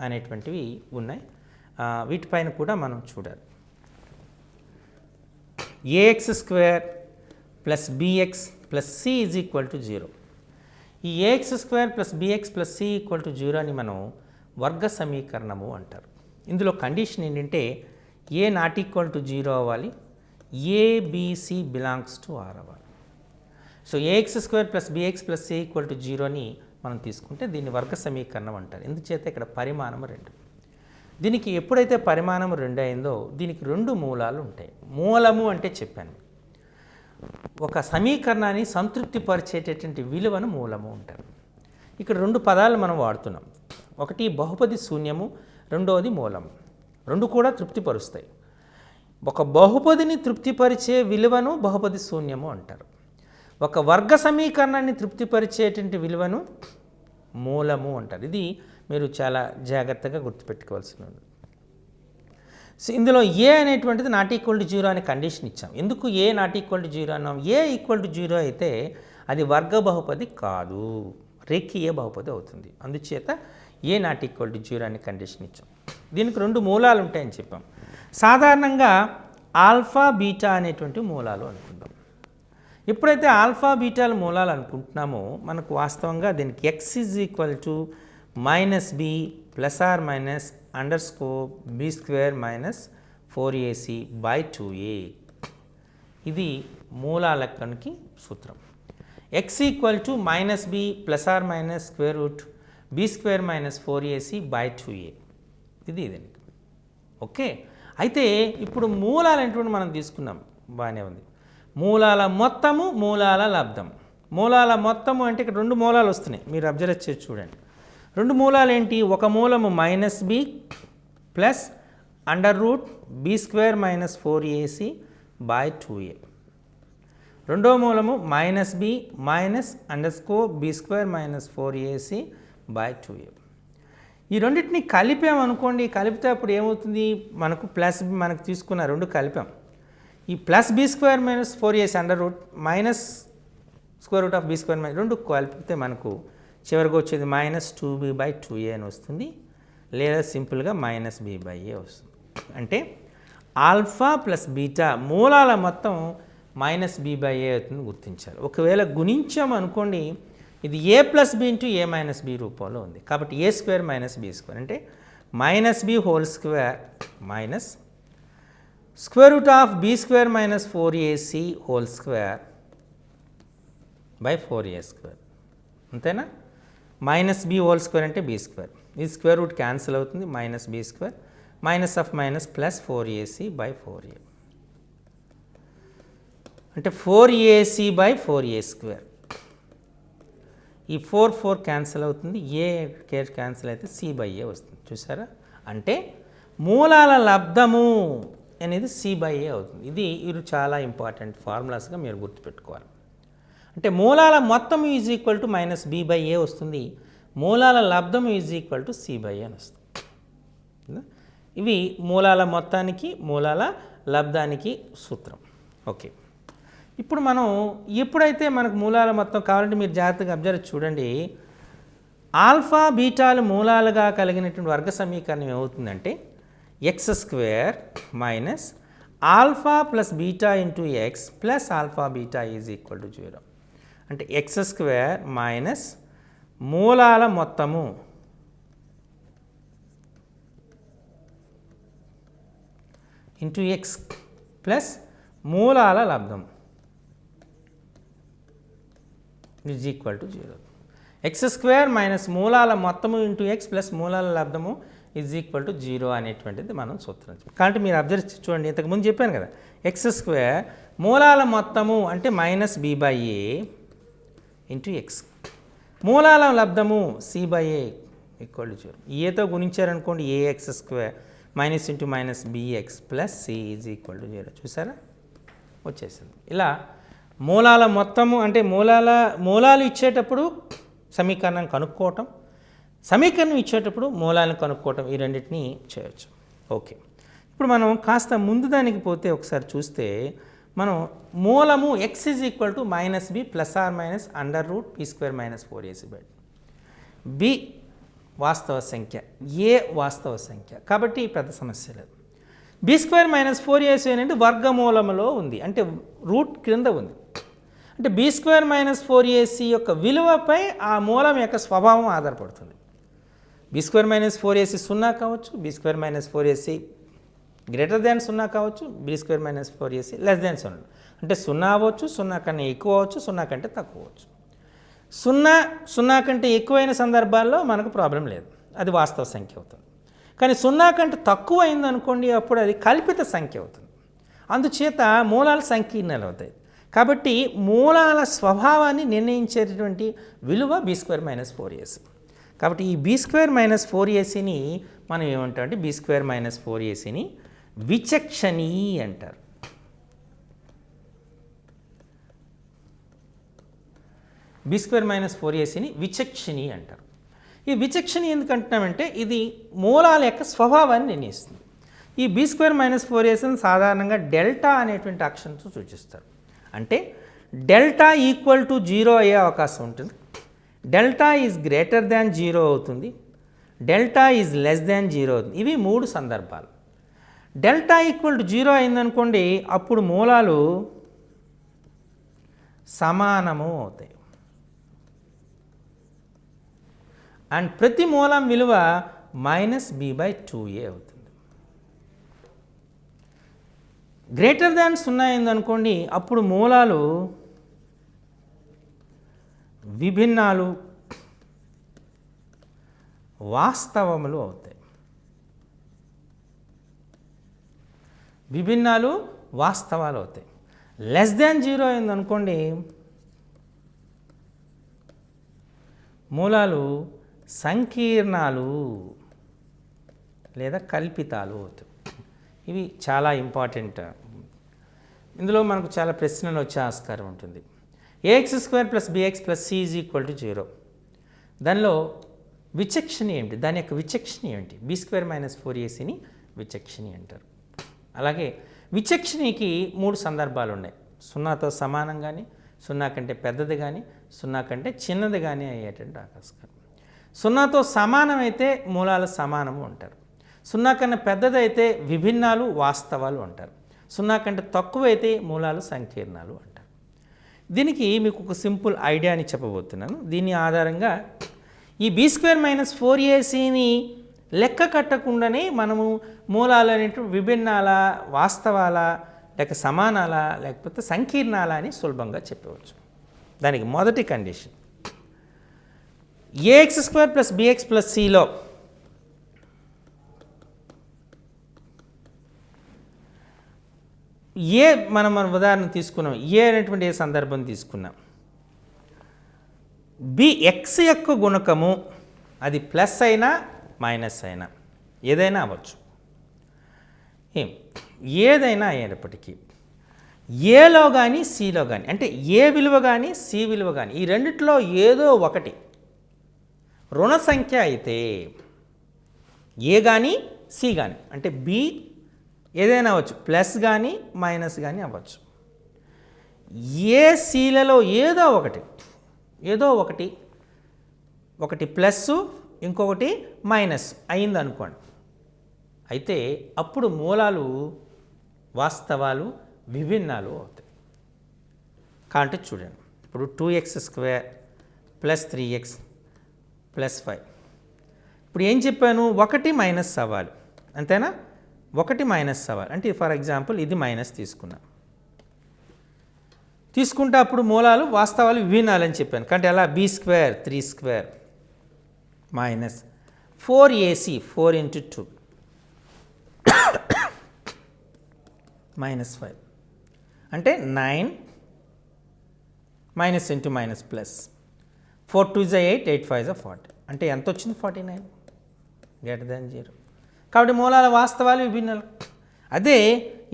అనేటువంటివి ఉన్నాయి. వీటిపైన కూడా మనం చూడాలి. A x square plus bx plus C is equal to 0. ఈ a x square plus bx plus c equal to 0 అని మనం వర్గ సమీకరణము అంటారు. ఇందులో కండిషన్ ఏంటంటే ఏ నాట్ ఈక్వల్ టు 0 అవ్వాలి, ఏబిసి బిలాంగ్స్ టు ఆర్ అవ్వాలి. So a x square plus bx plus c equal to 0 అని మనం తీసుకుంటే దీన్ని వర్గ సమీకరణం అంటారు. ఎందుచేత ఇక్కడ పరిమాణం 2. దీనికి ఎప్పుడైతే పరిమాణం 2 అయిందో దీనికి 2 మూలాలు ఉంటాయి. మూలము అంటే చెప్పాను, ఒక సమీకరణాన్ని సంతృప్తిపరిచేటటువంటి విలువను మూలము అంటారు. ఇక్కడ 2 పదాలు మనం వాడుతున్నాం. ఒకటి బహుపది శూన్యము, రెండవది మూలము. 2 కూడా తృప్తిపరుస్తాయి. ఒక బహుపదిని తృప్తిపరిచే విలువను బహుపది శూన్యము అంటారు. ఒక వర్గ సమీకరణాన్ని తృప్తిపరిచేటువంటి విలువను మూలము అంటారు. ఇది మీరు చాలా జాగ్రత్తగా గుర్తుపెట్టుకోవాల్సినది. సో ఇందులో ఏ అనేటువంటిది నాట్ ఈక్వల్ టు 0 అనే కండిషన్ ఇచ్చాం. ఎందుకు ఏ నాట్ ఈక్వల్ టు 0 అన్నాం? ఏ ఈక్వల్ టు 0 అయితే అది వర్గ బహుపది కాదు, రేఖీయ బహుపది అవుతుంది. అందుచేత ఏ నాట్ ఈక్వల్ టు 0 అనే కండిషన్ ఇచ్చాం. దీనికి 2 మూలాలు ఉంటాయని చెప్పాం. సాధారణంగా ఆల్ఫా బీటా అనేటువంటి మూలాలు అనుకుంటాం. ఎప్పుడైతే ఆల్ఫా బీటాల మూలాలు అనుకుంటున్నామో మనకు వాస్తవంగా దీనికి x is equal to -b plus or minus under score b square minus 4ac by 2a. ఇది మూలాల లెక్కనికి సూత్రం. x equal to minus b plus or minus square root b square minus 4ac by 2a. ఇది ఇదండి. Okay, అయితే ఇప్పుడు మూలాలు ఏంటంటే మనం తీసుకున్నాం, బాగానే ఉంది. మూలాల మొత్తము, మూలాల లబ్ధం. మూలాల మొత్తము అంటే ఇక్కడ రెండు మూలాలు వస్తున్నాయి, మీరు అబ్జర్వ్ చేసి చూడండి. రెండు మూలాలు ఏంటి? ఒక మూలము minus b plus under root b square minus 4ac by 2a. రెండో మూలము minus b minus under score b square minus 4ac by 2a. ఈ రెండింటిని కలిపామనుకోండి, కలిపితే అప్పుడు ఏమవుతుంది? మనకు ప్లస్ మనకు తీసుకున్న రెండు కలిపాం. ఈ plus B square minus 4ac under root minus square root of B square minus రెండు కలిపితే మనకు చివరికి వచ్చేది మైనస్ 2b బై 2a అని వస్తుంది, లేదా సింపుల్గా మైనస్ b బై a వస్తుంది. అంటే ఆల్ఫా ప్లస్ బీటా మూలాల మొత్తం మైనస్ b బై a అవుతుంది గుర్తించాలి. ఒకవేళ గుణించామనుకోండి, ఇది a plus B into a minus B రూపంలో ఉంది. కాబట్టి a square minus b square అంటే minus b whole square minus square root of B square minus 4ac whole square by 4a square. అంతేనా? మైనస్ b హోల్ స్క్వేర్ అంటే b square, ఇది square root cancel అవుతుంది, minus b square minus of minus plus 4ac by 4a అంటే 4ac by 4a square. ఈ 4 cancel అవుతుంది, ఏ cancel అయితే c by a వస్తుంది. చూసారా? అంటే మూలాల లబ్ధము అనేది c బై a అవుతుంది. ఇది చాలా ఇంపార్టెంట్ ఫార్ములాస్గా మీరు గుర్తుపెట్టుకోవాలి. అంటే మూలాల మొత్తం is equal to minus b by a వస్తుంది, మూలాల లబ్ధం is equal to c by a అని వస్తుంది. ఇవి మూలాల మొత్తానికి, మూలాల లబ్ధానికి సూత్రం. ఓకే, ఇప్పుడు మనం ఎప్పుడైతే మనకు మూలాల మొత్తం కావాలంటే మీరు జాగ్రత్తగా అబ్జర్వ్ చూడండి. ఆల్ఫా బీటాలు మూలాలుగా కలిగినటువంటి వర్గ సమీకరణం ఏమవుతుందంటే X square minus alpha plus beta into X plus alpha beta is equal to 0. అంటే ఎక్స్ స్క్వేర్ మైనస్ మూలాల మొత్తము ఇంటూ ఎక్స్ ప్లస్ మూలాల లబ్ధం is equal to 0. X square minus మూలాల మొత్తము ఇంటూ ఎక్స్ ప్లస్ మూలాల లబ్ధము ఈజ్ ఈక్వల్ టు 0 అనేటువంటిది మనం సూత్రం. కాబట్టి మీరు అబ్జర్వ్ చూడండి, ఇంతకుముందు చెప్పాను కదా, ఎక్స్ స్క్వేర్ మూలాల మొత్తము అంటే minus b by a into X, మూలాల లబ్ధము c by a equal to 0. ఏతో గుణించారనుకోండి, ax square minus into minus bx plus c is equal to 0. చూసారా? వచ్చేసింది. ఇలా మూలాల మొత్తము అంటే మూలాలు ఇచ్చేటప్పుడు సమీకరణం కనుక్కోవటం, సమీకరణం ఇచ్చేటప్పుడు మూలాలను కనుక్కోవటం, ఈ రెండింటినీ చేయొచ్చు. ఓకే, ఇప్పుడు మనం కాస్త ముందు దానికి పోతే ఒకసారి చూస్తే మనం మూలము x is equal to minus b plus or minus under root b square minus 4ac by b వాస్తవ సంఖ్య, a వాస్తవ సంఖ్య, కాబట్టి పెద్ద సమస్య లేదు. b స్క్వేర్ మైనస్ 4ac అనేది వర్గమూలములో ఉంది, అంటే రూట్ క్రింద ఉంది. అంటే b స్క్వేర్ మైనస్ 4ac యొక్క విలువపై ఆ మూలం యొక్క స్వభావం ఆధారపడుతుంది. b స్క్వేర్ మైనస్ 4ac 0 కావచ్చు, b square minus 4ac greater than 0 కావచ్చు, b square minus 4ac less than 0. అంటే 0 అవ్వచ్చు, 0 కన్నా ఎక్కువ అవ్వచ్చు, 0 కంటే తక్కువ అవ్వచ్చు. 0 కంటే ఎక్కువైన సందర్భాల్లో మనకు ప్రాబ్లం లేదు, అది వాస్తవ సంఖ్య అవుతుంది. కానీ 0 కంటే తక్కువ అయిందనుకోండి, అప్పుడు అది కల్పిత సంఖ్య అవుతుంది. అందుచేత మూలాల సంకీర్ణాలు అవుతాయి. కాబట్టి మూలాల స్వభావాన్ని నిర్ణయించేటటువంటి విలువ b స్క్వేర్ మైనస్ 4ac. కాబట్టి ఈ b స్క్వేర్ మైనస్ 4acని మనం ఏమంటామంటే b స్క్వేర్ మైనస్ 4acని విచక్షణి అంటారు. b స్క్వేర్ మైనస్ 4acని విచక్షణి అంటారు. ఈ విచక్షణి ఎందుకు అంటున్నామంటే ఇది మూలాల యొక్క స్వభావాన్ని నిర్ణయిస్తుంది. ఈ b స్క్వేర్ మైనస్ 4acని సాధారణంగా డెల్టా అనేటువంటి అక్షరంతో సూచిస్తారు. అంటే డెల్టా ఈక్వల్ టు 0 అయ్యే అవకాశం ఉంటుంది, డెల్టా ఈజ్ గ్రేటర్ దాన్ 0 అవుతుంది, డెల్టా ఈజ్ లెస్ దాన్ 0 అవుతుంది. ఇవి 3 సందర్భాలు. డెల్టా ఈక్వల్ టు 0 అయిందనుకోండి, అప్పుడు మూలాలు సమానము అవుతాయి. అండ్ ప్రతి మూలం విలువ మైనస్ బి బై 2a అవుతుంది. గ్రేటర్ దాన్ 0 అయిందనుకోండి, అప్పుడు మూలాలు విభిన్నాలు వాస్తవములు అవుతాయి. విభిన్నాలు వాస్తవాలు అవుతాయి. లెస్ దాన్ 0 అయిందనుకోండి, మూలాలు సంకీర్ణాలు లేదా కల్పితాలు అవుతాయి. ఇవి చాలా ఇంపార్టెంట్. ఇందులో మనకు చాలా ప్రశ్నలు వచ్చే ఆస్కారం ఉంటుంది. ax² + bx + c = 0. దానిలో విచక్షణ ఏమిటి? దాని యొక్క విచక్షణ ఏమిటి? b² - 4ac విచక్షణ అంటారు. అలాగే విచక్షణకి 3 సందర్భాలు ఉన్నాయి. 0తో సమానం కానీ, 0 కంటే పెద్దది కానీ, 0 కంటే చిన్నది కానీ అయ్యేటువంటి ఆస్కారం. 0తో సమానమైతే మూలాలు సమానము అంటారు. 0 కన్నా పెద్దదైతే విభిన్నాలు వాస్తవాలు అంటారు. 0 కంటే తక్కువైతే మూలాలు సంకీర్ణాలు అంటారు. దీనికి మీకు ఒక సింపుల్ ఐడియాని చెప్పబోతున్నాను. దీని ఆధారంగా ఈ b² - 4ac లెక్క కట్టకుండానే మనము మూలాలు అనేటువంటి విభిన్నాల, వాస్తవాల, లేక సమానాల, లేకపోతే సంకీర్ణాల అని సులభంగా చెప్పవచ్చు. దానికి మొదటి కండిషన్ ax² + bx + cలో మనం ఉదాహరణ తీసుకున్నాం. అనేటువంటి ఏ సందర్భం తీసుకున్నాం. x యొక్క గుణకము అది ప్లస్ అయినా మైనస్ అయినా ఏదైనా అవ్వచ్చు. ఏదైనా అయ్యేటప్పటికీ ఏలో కానీ సిలో కానీ, అంటే ఏ విలువ కానీ సి విలువ కానీ, ఈ రెండిట్లో ఏదో ఒకటి రుణ సంఖ్య అయితే ఏ కానీ సి కానీ, అంటే బి ఏదైనా అవ్వచ్చు, ప్లస్ కానీ మైనస్ కానీ అవ్వచ్చు. ఏ సీలలో ఏదో ఒకటి ప్లస్ ఇంకొకటి మైనస్ అయింది అనుకోండి. అయితే అప్పుడు మూలాలు వాస్తవాలు విభిన్నాలు అవుతాయి. కాబట్టి చూడండి, ఇప్పుడు 2x² + 3x + 5. ఇప్పుడు ఏం చెప్పాను? 1 మైనస్ అవ్వాలి, అంతేనా? 1 మైనస్ అవ్వాలి. అంటే ఫర్ ఎగ్జాంపుల్ ఇది మైనస్ తీసుకుంటే అప్పుడు మూలాలు వాస్తవాలు విభిన్నాలు అని చెప్పాను. కాబట్టి అలా b² 3² మైనస్ 4ac 4 × 2 మైనస్ 5 అంటే 9 మైనస్ ఇంటూ మైనస్ ప్లస్ 4 2 = 8 8 5 = 40. అంటే ఎంత వచ్చింది? 49 > 0. కాబట్టి మూలాల వాస్తవాలు విభిన్నాలు. అదే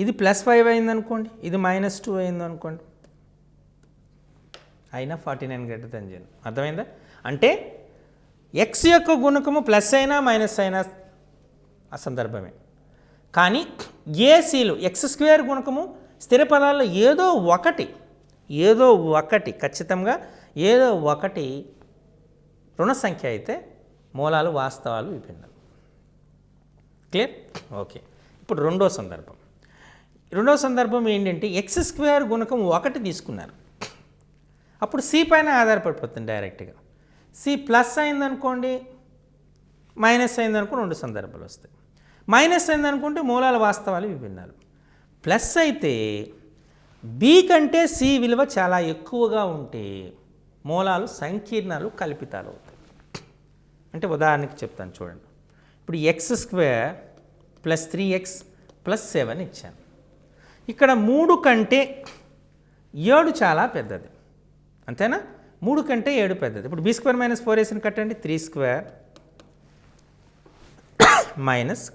ఇది +5 అయిందనుకోండి, ఇది -2 అయిందనుకోండి, అయినా 49 > 0. అర్థమైందా? అంటే x యొక్క గుణకము ప్లస్ అయినా మైనస్ అయినా ఆ సందర్భమే. కానీ ఏసీలు x² గుణకము స్థిర పదాల్లో ఏదో ఒకటి ఖచ్చితంగా ఏదో ఒకటి రుణ సంఖ్య అయితే మూలాలు వాస్తవాలు విభిన్నాలు. క్లియర్? ఓకే. ఇప్పుడు రెండో సందర్భం ఏంటంటే x² గుణకం 1 తీసుకున్నారు. అప్పుడు సి పైన ఆధారపడిపోతుంది డైరెక్ట్గా. సి ప్లస్ అయిందనుకోండి, మైనస్ అయిందనుకోండి, 2 సందర్భాలు వస్తాయి. మైనస్ అయిందనుకుంటే మూలాల వాస్తవాలు విభిన్నాలు. ప్లస్ అయితే బి కంటే సి విలువ చాలా ఎక్కువగా ఉంటే మూలాలు సంకీర్ణాలు కల్పితాలు అవుతాయి. అంటే ఉదాహరణకి చెప్తాను చూడండి. ఇప్పుడు x² + 3x + 7 ఇచ్చాను. ఇక్కడ 3 కంటే 7 చాలా పెద్దది, అంతేనా? 3 కంటే 7 పెద్దది. ఇప్పుడు b² - 4ac కట్టండి. 3² మైనస్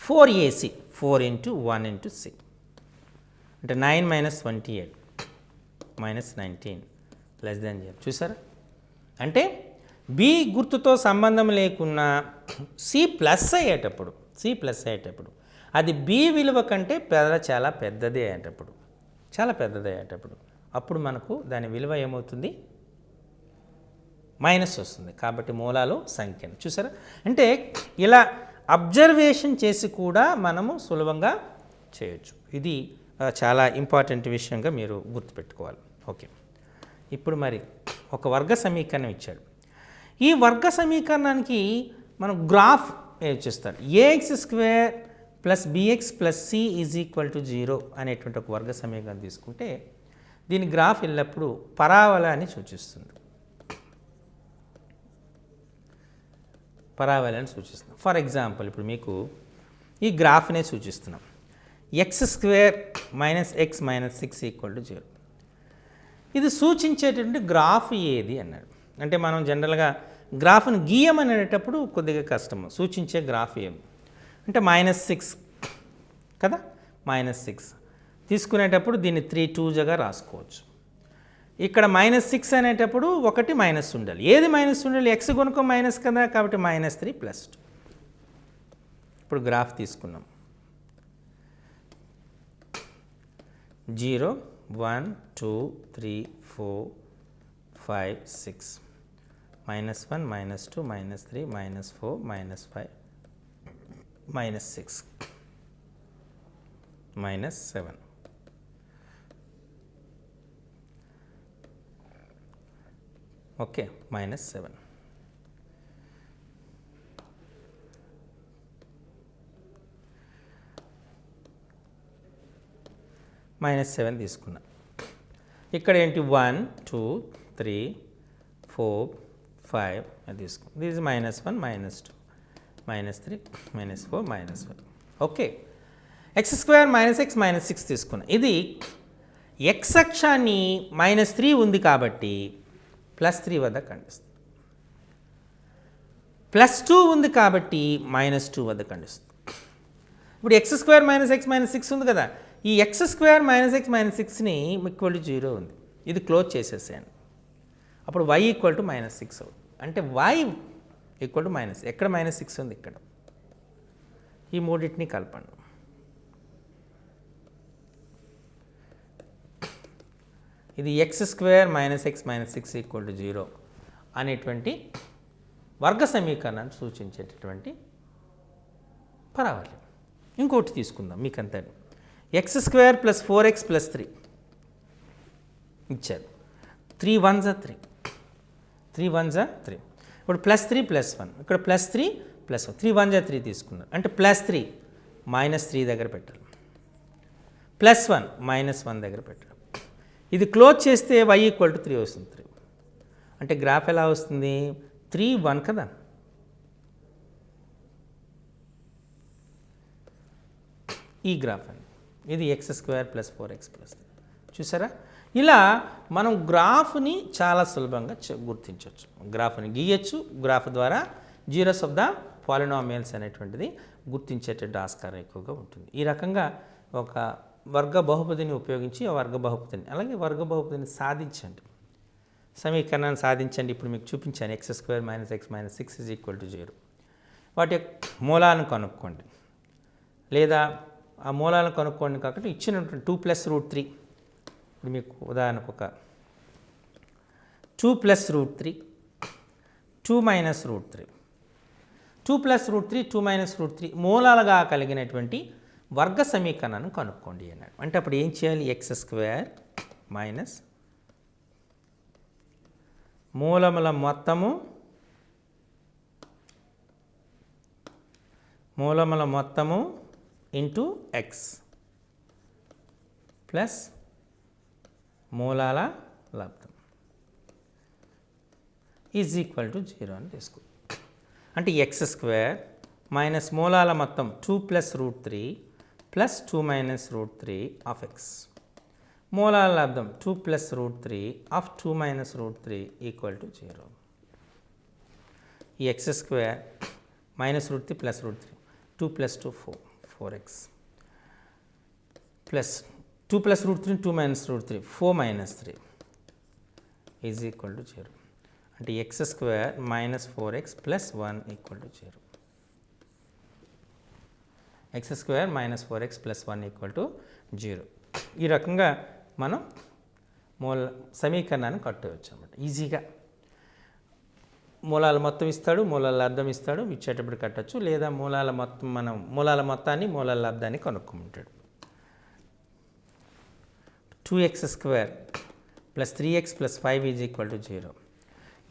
4ac 4 × 1 × 6 అంటే 9 - 28 -19 <0. చూసారా? అంటే బి గుర్తుతో సంబంధం లేకున్నా సి ప్లస్ అయ్యేటప్పుడు అది బి విలువ కంటే చాలా పెద్దది అయ్యేటప్పుడు అప్పుడు మనకు దాని విలువ ఏమవుతుంది? మైనస్ వస్తుంది. కాబట్టి మూలాలు సంఖ్యను చూసారా? అంటే ఇలా అబ్జర్వేషన్ చేసి కూడా మనము సులభంగా చేయొచ్చు. ఇది చాలా ఇంపార్టెంట్ విషయంగా మీరు గుర్తుపెట్టుకోవాలి. ఓకే. ఇప్పుడు మరి ఒక వర్గ సమీకరణం ఇచ్చాడు. ఈ వర్గ సమీకరణానికి మనం గ్రాఫ్ చేస్తారు. A x square plus bx plus C is equal to 0 అనేటువంటి ఒక వర్గ సమీకరణం తీసుకుంటే దీని గ్రాఫ్ ఎల్లప్పుడూ పరావల అని సూచిస్తుంది. పరావలని సూచిస్తున్నాం. ఫర్ ఎగ్జాంపుల్ ఇప్పుడు మీకు ఈ గ్రాఫ్నే సూచిస్తున్నాం. X square minus X minus 6 equal to 0. ఇది సూచించేటువంటి గ్రాఫ్ ఏది అన్నాడు. అంటే మనం జనరల్గా గ్రాఫ్ను గీయమనేటప్పుడు కొద్దిగా కష్టము. సూచించే గ్రాఫ్ ఏమి అంటే -6 కదా, -6 తీసుకునేటప్పుడు దీన్ని 3 2 రాసుకోవచ్చు. ఇక్కడ -6 అనేటప్పుడు ఒకటి మైనస్ ఉండాలి. ఏది మైనస్ ఉండాలి? ఎక్స్ కొనుక్కో మైనస్ కదా, కాబట్టి -3 + 2. ఇప్పుడు గ్రాఫ్ తీసుకున్నాం. 0 1 2 3 4 5 6 -1 -2 -3 -4 -5 -6 -7. ఓకే, -7. -7 తీసుకున్నా. ఇక్కడ ఏంటి 1 2 3 4 5 అది తీసుకున్నాం. This -1 -2 -3 -4 -1. Okay, X square -x -6 తీసుకున్నా. ఇది ఎక్స్ అక్షాన్ని -3 ఉంది కాబట్టి +3 వద్ద ఖండిస్తుంది. +2 ఉంది కాబట్టి -2 వద్ద ఖండిస్తుంది. ఇప్పుడు ఎక్స్ స్క్వేర్ -x -6 ఉంది కదా, ఈ ఎక్స్ స్క్వేర్ -x -6ని ఈక్వల్ టు 0 ఉంది. ఇది క్లోజ్ చేసేసాను. అప్పుడు y ఈక్వల్ టు -6 అవుతుంది. అంటే y ఈక్వల్ టు మైనస్, ఎక్కడ -6 ఉంది? ఇక్కడ. ఈ మూడింటిని కలపండి. ఇది X square -x -6 equal to 0 అనేటువంటి వర్గ సమీకరణాన్ని సూచించేటటువంటి పరావళి. ఇంకోటి తీసుకుందాం మీకంతా. ఎక్స్ స్క్వేర్ ప్లస్ 4x + 3 ఇచ్చారు. 3 1s 3, 3 1s 3. ఇప్పుడు +3 + 1, ఇక్కడ +3 + 1, 3 1s 3 తీసుకున్నారు. అంటే +3 -3 దగ్గర పెట్టాలి, +1 -1 దగ్గర పెట్టాలి. ఇది క్లోజ్ చేస్తే y ఈక్వల్ టు 3 వస్తుంది. 3 అంటే గ్రాఫ్ ఎలా వస్తుంది? 3 1 కదా. ఈ గ్రాఫ్ అండి. ఇది ఎక్స్ స్క్వేర్ ప్లస్ 4x + 3. చూసారా? ఇలా మనం గ్రాఫ్ని చాలా సులభంగా గుర్తించవచ్చు. గ్రాఫ్ని గీయచ్చు. గ్రాఫ్ ద్వారా జీరోస్ ఆఫ్ ద పాలినామియల్స్ అనేటువంటిది గుర్తించేటువంటి ఆస్కారం ఎక్కువగా ఉంటుంది. ఈ రకంగా ఒక వర్గ బహుపదిని ఉపయోగించి ఆ వర్గ బహుపదిని, అలాగే వర్గ బహుపదిని సాధించండి, సమీకరణాన్ని సాధించండి. ఇప్పుడు మీకు చూపించాను. X square -x -6 equal to 0. వాటి యొక్క మూలాలను కనుక్కోండి, లేదా ఆ మూలాలను కనుక్కోండి కాకుండా ఇచ్చినటువంటి 2 + √3. ఇప్పుడు మీకు ఉదాహరణకు ఒక 2 + √3 2 - √3 2 + √3 2 - √3 మూలాలుగా కలిగినటువంటి వర్గ సమీకరణాన్ని కనుక్కోండి అన్నాడు. అంటే అప్పుడు ఏం చేయాలి? ఎక్స్ స్క్వేర్ మైనస్ మూలముల మొత్తము ఇంటూ ఎక్స్ ప్లస్ మూలాల లబ్ధం ఈజ్ ఈక్వల్ టు 0 అని తీసుకో. అంటే ఎక్స్ స్క్వేర్ మైనస్ మూలాల మొత్తం 2 + √3 ప్లస్ 2 - √3 ఆఫ్ ఎక్స్, మూలాల లబ్ధం 2 + √3 ఆఫ్ 2 - √3 ఈక్వల్ టు 0. ఈ X square -√3 + √3 2 + 2 4 4x plus 2 + √3 2 - √3 4 - 3 is equal to 0. అంటే X square -4x + 1 equal to 0. X square -4x + 1 equal to 0. ఈ రకంగా మనం సమీకరణాన్ని కట్టవచ్చు అన్నమాట. ఈజీగా మూలాల మొత్తం ఇస్తాడు, మూలాల లబ్ధం ఇస్తాడు, ఇచ్చేటప్పుడు కట్టచ్చు. లేదా మూలాల మొత్తాన్ని మూలాల లబ్ధాన్ని కనుక్కుంటాడు. 2x² + 3x + 5 is equal to 0.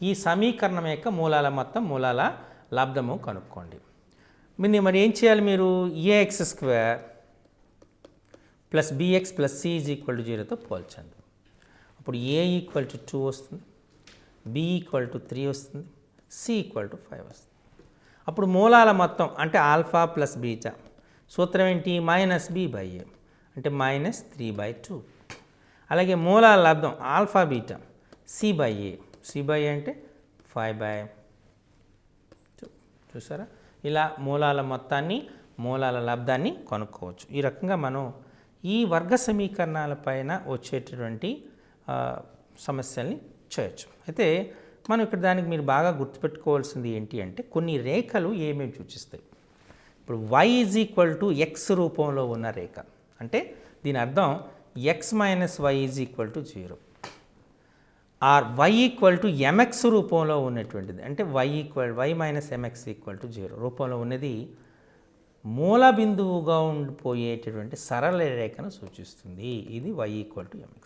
ఈ సమీకరణం యొక్క మూలాల మొత్తం మూలాల లబ్ధము కనుక్కోండి. మరి ఏం చేయాలి మీరు? A X square plus bx plus C is equal to 0తో పోల్చండి. అప్పుడు ఏ ఈక్వల్ టు 2 వస్తుంది, బి ఈక్వల్ టు 3 వస్తుంది, సి ఈక్వల్ టు 5 వస్తుంది. అప్పుడు మూలాల మొత్తం అంటే ఆల్ఫా ప్లస్ బీటా సూత్రం ఏంటి? మైనస్ బి బై ఏ అంటే మైనస్ 3/2. అలాగే మూలాల లబ్ధం alpha beta C by A, C by A అంటే 5/2. చూసారా? ఇలా మూలాల మొత్తాన్ని మూలాల లబ్ధాన్ని కనుక్కోవచ్చు. ఈ రకంగా మనం ఈ వర్గ సమీకరణాల పైన వచ్చేటటువంటి సమస్యల్ని చేయొచ్చు. అయితే మనం ఇక్కడ దానికి మీరు బాగా గుర్తుపెట్టుకోవాల్సింది ఏంటి అంటే కొన్ని రేఖలు ఏమేమి సూచిస్తాయి. ఇప్పుడు y is equal to x రూపంలో ఉన్న రేఖ అంటే దీని అర్థం x minus y is equal to 0 or y equal to mx రూపంలో ఉన్నటువంటిది అంటే y minus mx equal to 0 రూపంలో ఉన్నది మూల బిందువుగా ఉండిపోయేటటువంటి సరళ రేఖను సూచిస్తుంది. ఇది y ఈక్వల్ టు mx.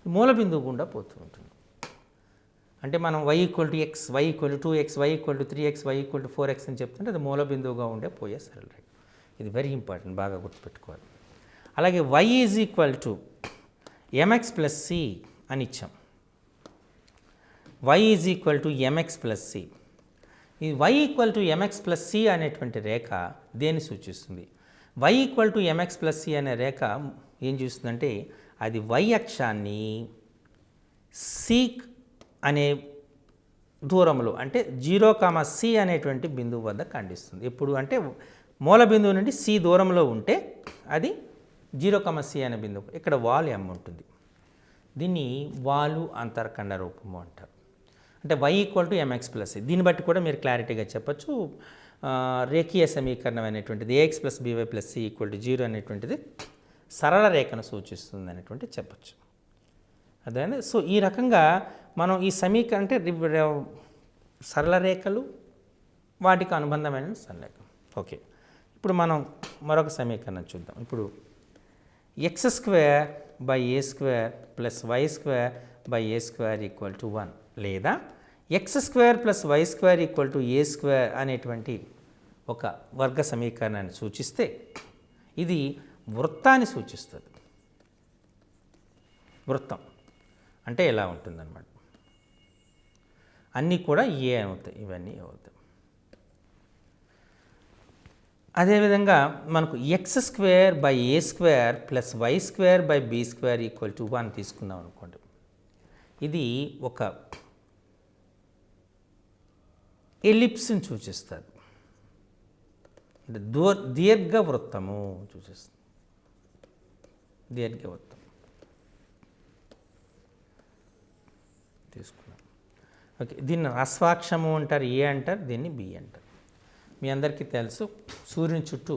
మూల బిందువు గుండా పోతూ ఉంటుంది. అంటే మనం y equal to X, y equal to 2x, y equal to 3x, y equal to 4x అని చెప్తుంటే అది మూల బిందువుగా ఉండే పోయే సరళ రేఖ. ఇది వెరీ ఇంపార్టెంట్, బాగా గుర్తుపెట్టుకోవాలి. అలాగే y is equal to mx plus c అని ఇచ్చాం. y is equal to mx plus c. ఈ y equal to mx plus c అనేటువంటి రేఖ దేన్ని సూచిస్తుంది? y equal to mx plus c అనే రేఖ ఏం చూస్తుందంటే అది y అక్షాన్ని c అనే దూరంలో అంటే 0, c అనేటువంటి బిందువు వద్ద ఖండిస్తుంది. ఎప్పుడు అంటే మూల బిందువు నుండి c దూరంలో ఉంటే అది 0, c అనే బిందువు. ఇక్కడ వాలు m ఉంటుంది. దీన్ని వాలు అంతర్ఖండ రూపము అంటారు. అంటే y equal to mx plus c. దీన్ని బట్టి కూడా మీరు క్లారిటీగా చెప్పచ్చు రేఖీయ సమీకరణం అనేటువంటిది ax plus by plus c equal to 0 అనేటువంటిది సరళ రేఖను సూచిస్తుంది అనేటువంటి చెప్పచ్చు. అదే. సో ఈ రకంగా మనం ఈ సమీకరణ అంటే సరళ రేఖలు వాటికి అనుబంధమైన సరళరేఖ. ఓకే, ఇప్పుడు మనం మరొక సమీకరణం చూద్దాం. ఇప్పుడు x square by a square plus y square by a square equal to 1 లేదా x square plus y square equal to A square అనేటువంటి ఒక వర్గ సమీకరణాన్ని సూచిస్తే ఇది వృత్తాన్ని సూచిస్తుంది. వృత్తం అంటే ఎలా ఉంటుందన్నమాట. అన్నీ కూడా ఏ అవుతాయి, ఇవన్నీ అవుతాయి. అదేవిధంగా మనకు x square by a square plus y square by b square equal to 1 తీసుకుందాం అనుకోండి. ఇది ఒక ఎలిప్స్ని సూచిస్తుంది. అంటే దీర్ఘవృత్తము సూచిస్తుంది. దీర్ఘవృత్తం తీసుకున్నాం. ఓకే, దీన్ని హ్రస్వాక్షము అంటారు, ఏ అంటారు, దీన్ని బి అంటారు. మీ అందరికీ తెలుసు సూర్యుని చుట్టూ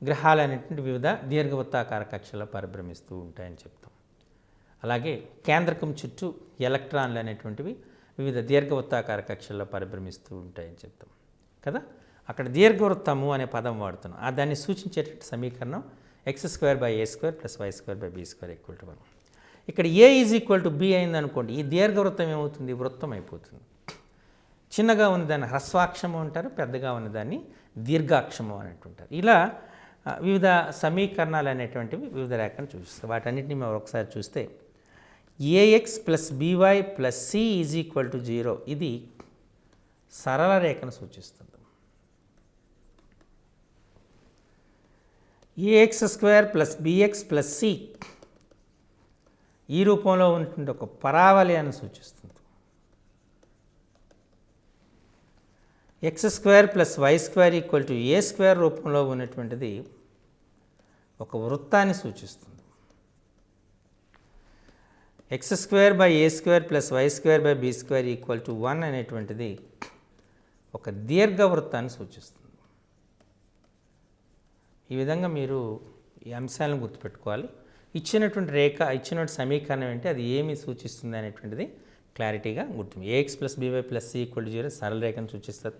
గ్రహాలు అనేటువంటి వివిధ దీర్ఘవృత్తాకార కక్షలో పరిభ్రమిస్తూ ఉంటాయని చెప్తాం. అలాగే కేంద్రకం చుట్టూ ఎలక్ట్రాన్లు అనేటువంటివి వివిధ దీర్ఘవృత్తాకార కక్షల్లో పరిభ్రమిస్తూ ఉంటాయని చెప్తాం కదా. అక్కడ దీర్ఘవృత్తము అనే పదం వాడుతున్నాం. దాన్ని సూచించేటువంటి సమీకరణం x square by a square plus y square by b square equal to 1. ఇక్కడ a is equal to b అయిందనుకోండి, ఈ దీర్ఘవృత్తం ఏమవుతుంది? వృత్తం అయిపోతుంది. చిన్నగా ఉన్నదాన్ని హ్రస్వాక్షము అంటారు, పెద్దగా ఉన్నదాన్ని దీర్ఘాక్షము అనేటుంటారు. ఇలా వివిధ సమీకరణాలు అనేటువంటివి వివిధ రేఖను చూపిస్తాయి. వాటన్నిటిని మేము ఒకసారి చూస్తే a x plus b y plus C is equal to 0 ఇది సరళ రేఖను సూచిస్తుంది. A x square plus bx plus c ఈ రూపంలో ఉన్నటువంటి ఒక పరావలయాన్ని సూచిస్తుంది. X square plus y square equal to A square రూపంలో ఉన్నటువంటిది ఒక వృత్తాన్ని సూచిస్తుంది. X square by a square plus y square by b square equal to 1 అనేటువంటిది ఒక దీర్ఘవృత్తాన్ని సూచిస్తుంది. ఈ విధంగా మీరు ఈ అంశాలను గుర్తుపెట్టుకోవాలి. ఇచ్చినటువంటి రేఖ, ఇచ్చినటువంటి సమీకరణం ఏంటి, అది ఏమి సూచిస్తుంది అనేటువంటిది క్లారిటీగా గుర్తుంది. A x plus b y plus c equal to 0 సరళ రేఖను సూచిస్తుంది.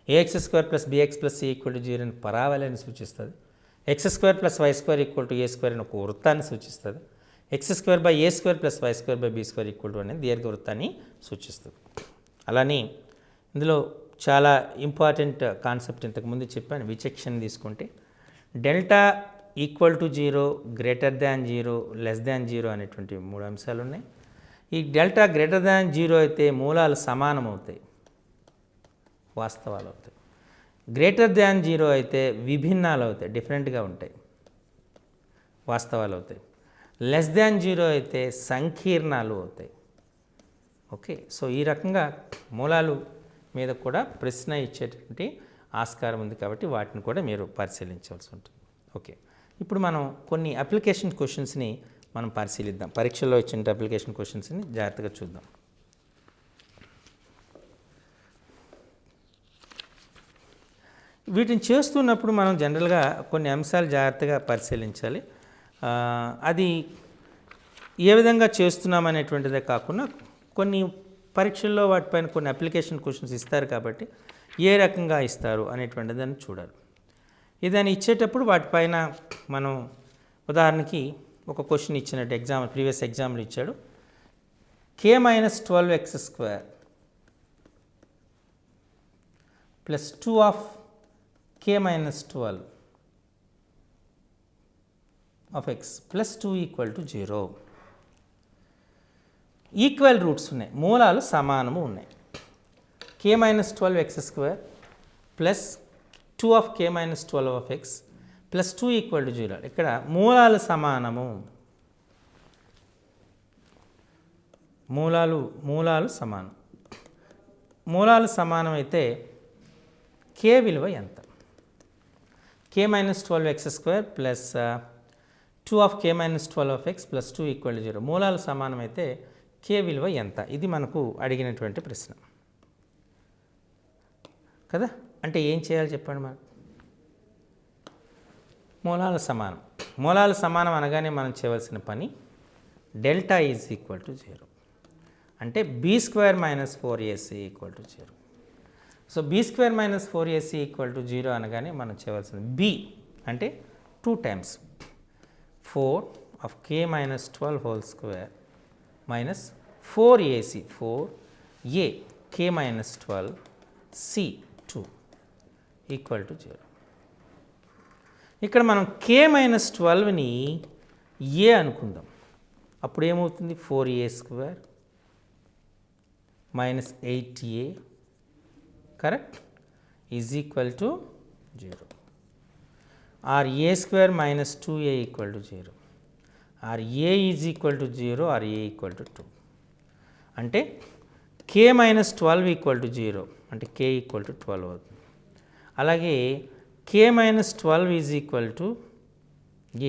A x square plus bx plus c equal to 0 అని పరావలయాన్ని సూచిస్తుంది. X square plus y square equal to A square అని ఒక వృత్తాన్ని సూచిస్తుంది. X square by a square plus y square by b square equal to అనేది దీర్ఘవృత్తాన్ని సూచిస్తుంది. అలానే ఇందులో చాలా ఇంపార్టెంట్ కాన్సెప్ట్ ఇంతకుముందు చెప్పాను. విచక్షణ తీసుకుంటే delta equal to 0, greater than 0, less than 0 అనేటువంటి 3 అంశాలు ఉన్నాయి. ఈ డెల్టా గ్రేటర్ దాన్ 0 అయితే మూలాలు సమానం అవుతాయి, వాస్తవాలు అవుతాయి. గ్రేటర్ దాన్ 0 అయితే విభిన్నాలు అవుతాయి, డిఫరెంట్గా ఉంటాయి, వాస్తవాలు అవుతాయి. లెస్ దాన్ 0 అయితే సంకీర్ణాలు అవుతాయి. ఓకే, సో ఈ రకంగా మూలాలు మీద కూడా ప్రశ్న ఇచ్చేటువంటి ఆస్కారం ఉంది కాబట్టి వాటిని కూడా మీరు పరిశీలించవలసి ఉంటుంది. ఓకే, ఇప్పుడు మనం కొన్ని అప్లికేషన్ క్వశ్చన్స్ని మనం పరిశీలిద్దాం. పరీక్షల్లో ఇచ్చిన అప్లికేషన్ క్వశ్చన్స్ని జాగ్రత్తగా చూద్దాం. వీటిని చేస్తున్నప్పుడు మనం జనరల్గా కొన్ని అంశాలు జాగ్రత్తగా పరిశీలించాలి. అది ఏ విధంగా చేస్తున్నాం అనేటువంటిదే కాకుండా కొన్ని పరీక్షల్లో వాటిపైన కొన్ని అప్లికేషన్ క్వశ్చన్స్ ఇస్తారు కాబట్టి ఏ రకంగా ఇస్తారు అనేటువంటిదాన్ని చూడాలి. ఇదని ఇచ్చేటప్పుడు వాటిపైన మనం ఉదాహరణకి ఒక క్వశ్చన్ ఇచ్చినట్టు ప్రీవియస్ ఎగ్జాంపుల్ ఇచ్చాడు. k-12x² plus 2 of k-12 of x plus 2 equal to 0. Equal roots ఉన్నాయి, మూలాలు సమానము ఉన్నాయి. k-12x² plus 2 of k-12 of x plus 2 equal to 0. ఇక్కడ మూలాలు సమానము, మూలాలు సమానం. మూలాలు సమానం అయితే k విలువ ఎంత? k-12x² plus 2 of k-12 of x plus 2 equal to 0. మూలాలు సమానం అయితే k విలువ ఎంత? ఇది మనకు అడిగినటువంటి ప్రశ్న కదా. అంటే ఏం చేయాలి చెప్పండి మరి. మూలాలు సమానం అనగానే మనం చేయవలసిన పని డెల్టా ఈజ్ ఈక్వల్ టు 0 అంటే b² minus 4ac equal to 0. So b² minus 4ac equal to 0 అనగానే మనం చేయవలసింది b అంటే 2 times 4 of k-12 whole square minus 4ac 4a k-12 c 2 equal to 0. ఇక్కడ మనం k-12ని a అనుకుందాం. అప్పుడు ఏమవుతుంది? 4a² minus 8a correct is equal to 0. Or a² minus 2a equal to 0. Or a is equal to 0 or a equal to 2. అంటే k-12 equal to 0 అంటే k equal to 12 అవుతుంది. అలాగే k-12 is equal to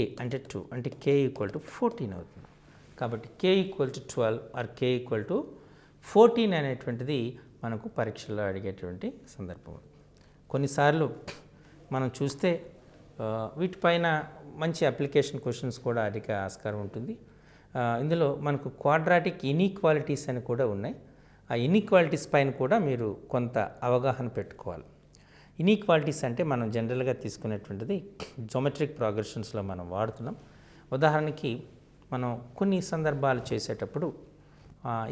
a అంటే 2 అంటే k equal to 14 అవుతుంది. కాబట్టి k equal to 12 or k equal to 14 అనేటువంటిది మనకు పరీక్షల్లో అడిగేటువంటి సందర్భం. కొన్నిసార్లు మనం చూస్తే వీటిపైన మంచి అప్లికేషన్ క్వశ్చన్స్ కూడా అడిగే ఆస్కారం ఉంటుంది. ఇందులో మనకు క్వాడ్రాటిక్ ఇన్ఈక్వాలిటీస్ అని కూడా ఉన్నాయి. ఆ ఇన్ఈక్వాలిటీస్ పైన కూడా మీరు కొంత అవగాహన పెట్టుకోవాలి. ఇన్ఈక్వాలిటీస్ అంటే మనం జనరల్గా తీసుకునేటువంటిది జోమెట్రిక్ ప్రోగ్రెషన్స్లో మనం వాడుతున్నాం. ఉదాహరణకి మనం కొన్ని సందర్భాలు చేసేటప్పుడు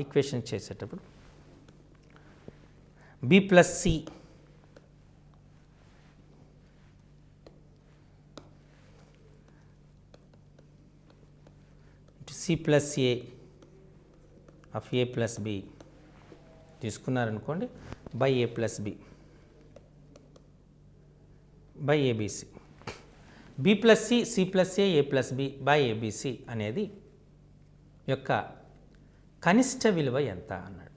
ఈక్వేషన్ చేసేటప్పుడు b plus c c plus a of a plus b తీసుకున్నారనుకోండి by a plus b by abc. b plus c c plus a a plus b by abc అనేది యొక్క కనిష్ట విలువ ఎంత అన్నాడు.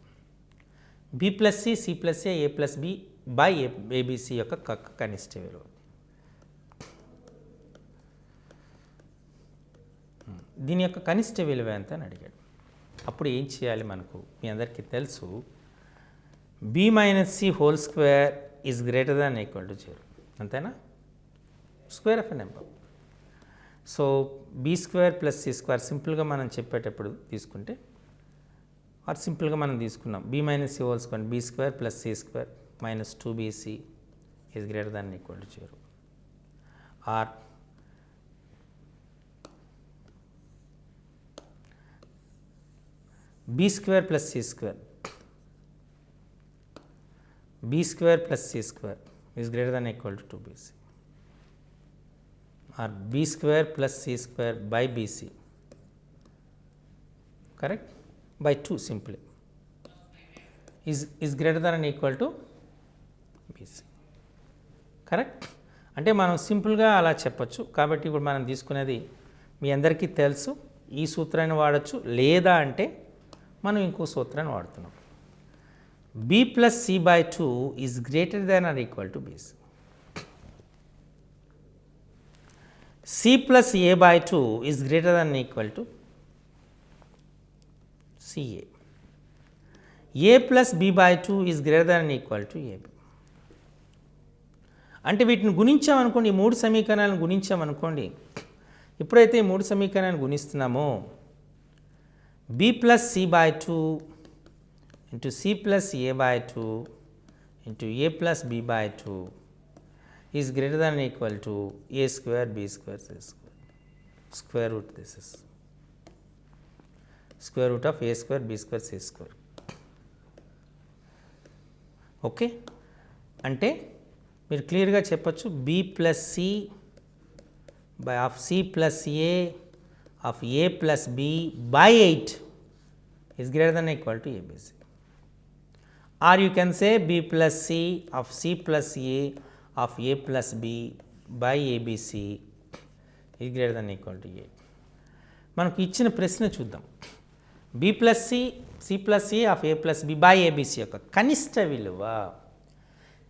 b plus c c plus a a plus b by abc యొక్క కనిష్ట విలువ. దీని యొక్క కనిష్ట విలువ ఎంత అని అడిగాడు. అప్పుడు ఏం చేయాలి? మనకు మీ అందరికీ తెలుసు b minus c whole square is greater than equal to 0 అంతేనా? Square of a number. So b² plus c² సింపుల్గా మనం చెప్పేటప్పుడు తీసుకుంటే ఆర్ సింపుల్గా మనం తీసుకున్నాం b minus c whole square b² plus c² minus 2bc is greater than equal to 0 or b² plus c² B square plus C square is greater than equal to 2bc or B square plus C square by BC correct by 2 simply is greater than and equal to BC correct. అంటే మనం సింపుల్గా అలా చెప్పచ్చు. కాబట్టి ఇప్పుడు మనం తీసుకునేది మీ అందరికీ తెలుసు, ఈ సూత్రాన్ని వాడచ్చు, లేదా అంటే మనం ఇంకో సూత్రాన్ని వాడుతున్నాం. b plus C by 2 is greater than or equal to BC. C plus A by 2 is greater than equal to CA. A plus B by 2 is greater than equal to AB. అంటే వీటిని గుణించామనుకోండి, ఈ 3 సమీకరణాలను గుణించామనుకోండి, ఎప్పుడైతే ఈ 3 సమీకరణాలను గుణిస్తున్నామో b plus C by 2 into C plus A by 2 into A plus B by 2 is greater than equal to A square B square C square. Square root this is square root of A square B square C square. Okay, అంటే మీరు క్లియర్గా చెప్పచ్చు b plus C by of c plus a of a plus b by 8 is greater than or equal to abc. Or you can say b plus c of c plus a of a plus b by abc is greater than or equal to 8. మనకు ఇచ్చిన ప్రశ్న చూద్దాం. b plus c c plus a of a plus b by abc యొక్క కనిష్ట విలువ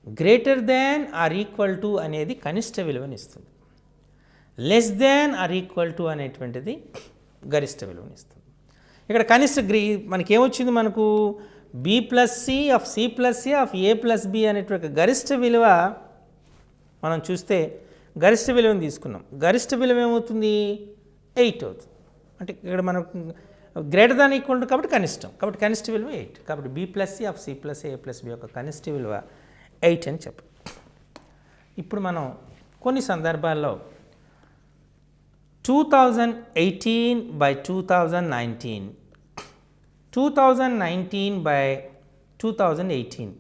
greater than or equal to అనేది కనిష్ట విలువని ఇస్తుంది. Less than or equal to అనేటువంటిది గరిష్ట విలువని ఇస్తుంది. ఇక్కడ కనిష్ట మనకి ఏమొచ్చింది, మనకు B plus C of C plus A of A plus B అనేటువంటి గరిష్ట విలువ మనం చూస్తే గరిష్ట విలువని తీసుకున్నాం. గరిష్ట విలువ ఏమవుతుంది, 8 అవుతుంది. అంటే ఇక్కడ మనకు గ్రేటర్ దాన్ ఈక్వల్ టు కాబట్టి కనిష్టం, కాబట్టి కనిష్ట విలువ 8. కాబట్టి B plus C of C plus A plus B యొక్క కనిష్ట విలువ 8 అని చెప్పు. ఇప్పుడు మనం కొన్ని సందర్భాల్లో 2018 by 2019, 2019 by 2018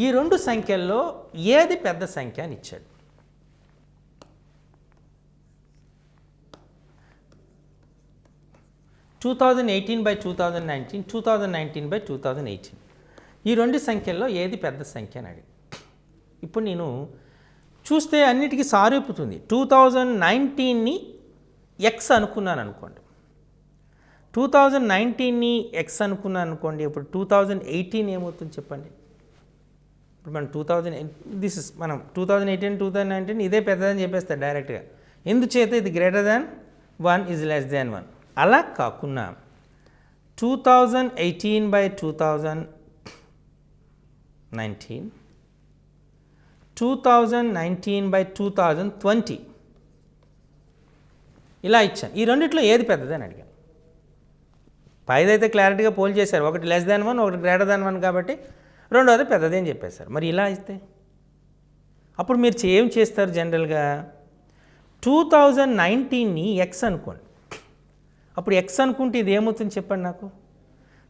ఈ రెండు సంఖ్యల్లో ఏది పెద్ద సంఖ్య అని ఇచ్చాడు. టూ 2018 by 2019, 2019 by 2018 ఈ రెండు సంఖ్యల్లో ఏది పెద్ద సంఖ్య అని అడిగి. ఇప్పుడు నేను చూస్తే అన్నిటికీ సారూపుతుంది. 2019ని ఎక్స్ అనుకున్నాను అనుకోండి, 2019ని ఎక్స్ అనుకున్నాను అనుకోండి, ఇప్పుడు 2018 ఏమవుతుంది చెప్పండి. ఇప్పుడు మనం 2018 2019 ఇదే పెద్దదని చెప్పేస్తారు డైరెక్ట్గా. ఎందుచేత ఇది గ్రేటర్ దాన్ 1 ఈజ్ లెస్ దాన్ 1. అలా కాకుండా 2018 by 2019, 2019 by 2020 ఇలా ఇచ్చాను. ఈ రెండిట్లో ఏది పెద్దదని అడిగాను. పైదైతే క్లారిటీగా పోల్ చేశారు, ఒకటి లెస్ దాన్ 1 ఒకటి గ్రేటర్ దాన్ 1 కాబట్టి రెండోది పెద్దది అని చెప్పేశారు. మరి ఇలా అయితే అప్పుడు మీరు ఏం చేస్తారు, జనరల్గా 2019ని ఎక్స్ అనుకోండి. అప్పుడు ఎక్స్ అనుకుంటే ఇది ఏమవుతుంది చెప్పండి నాకు.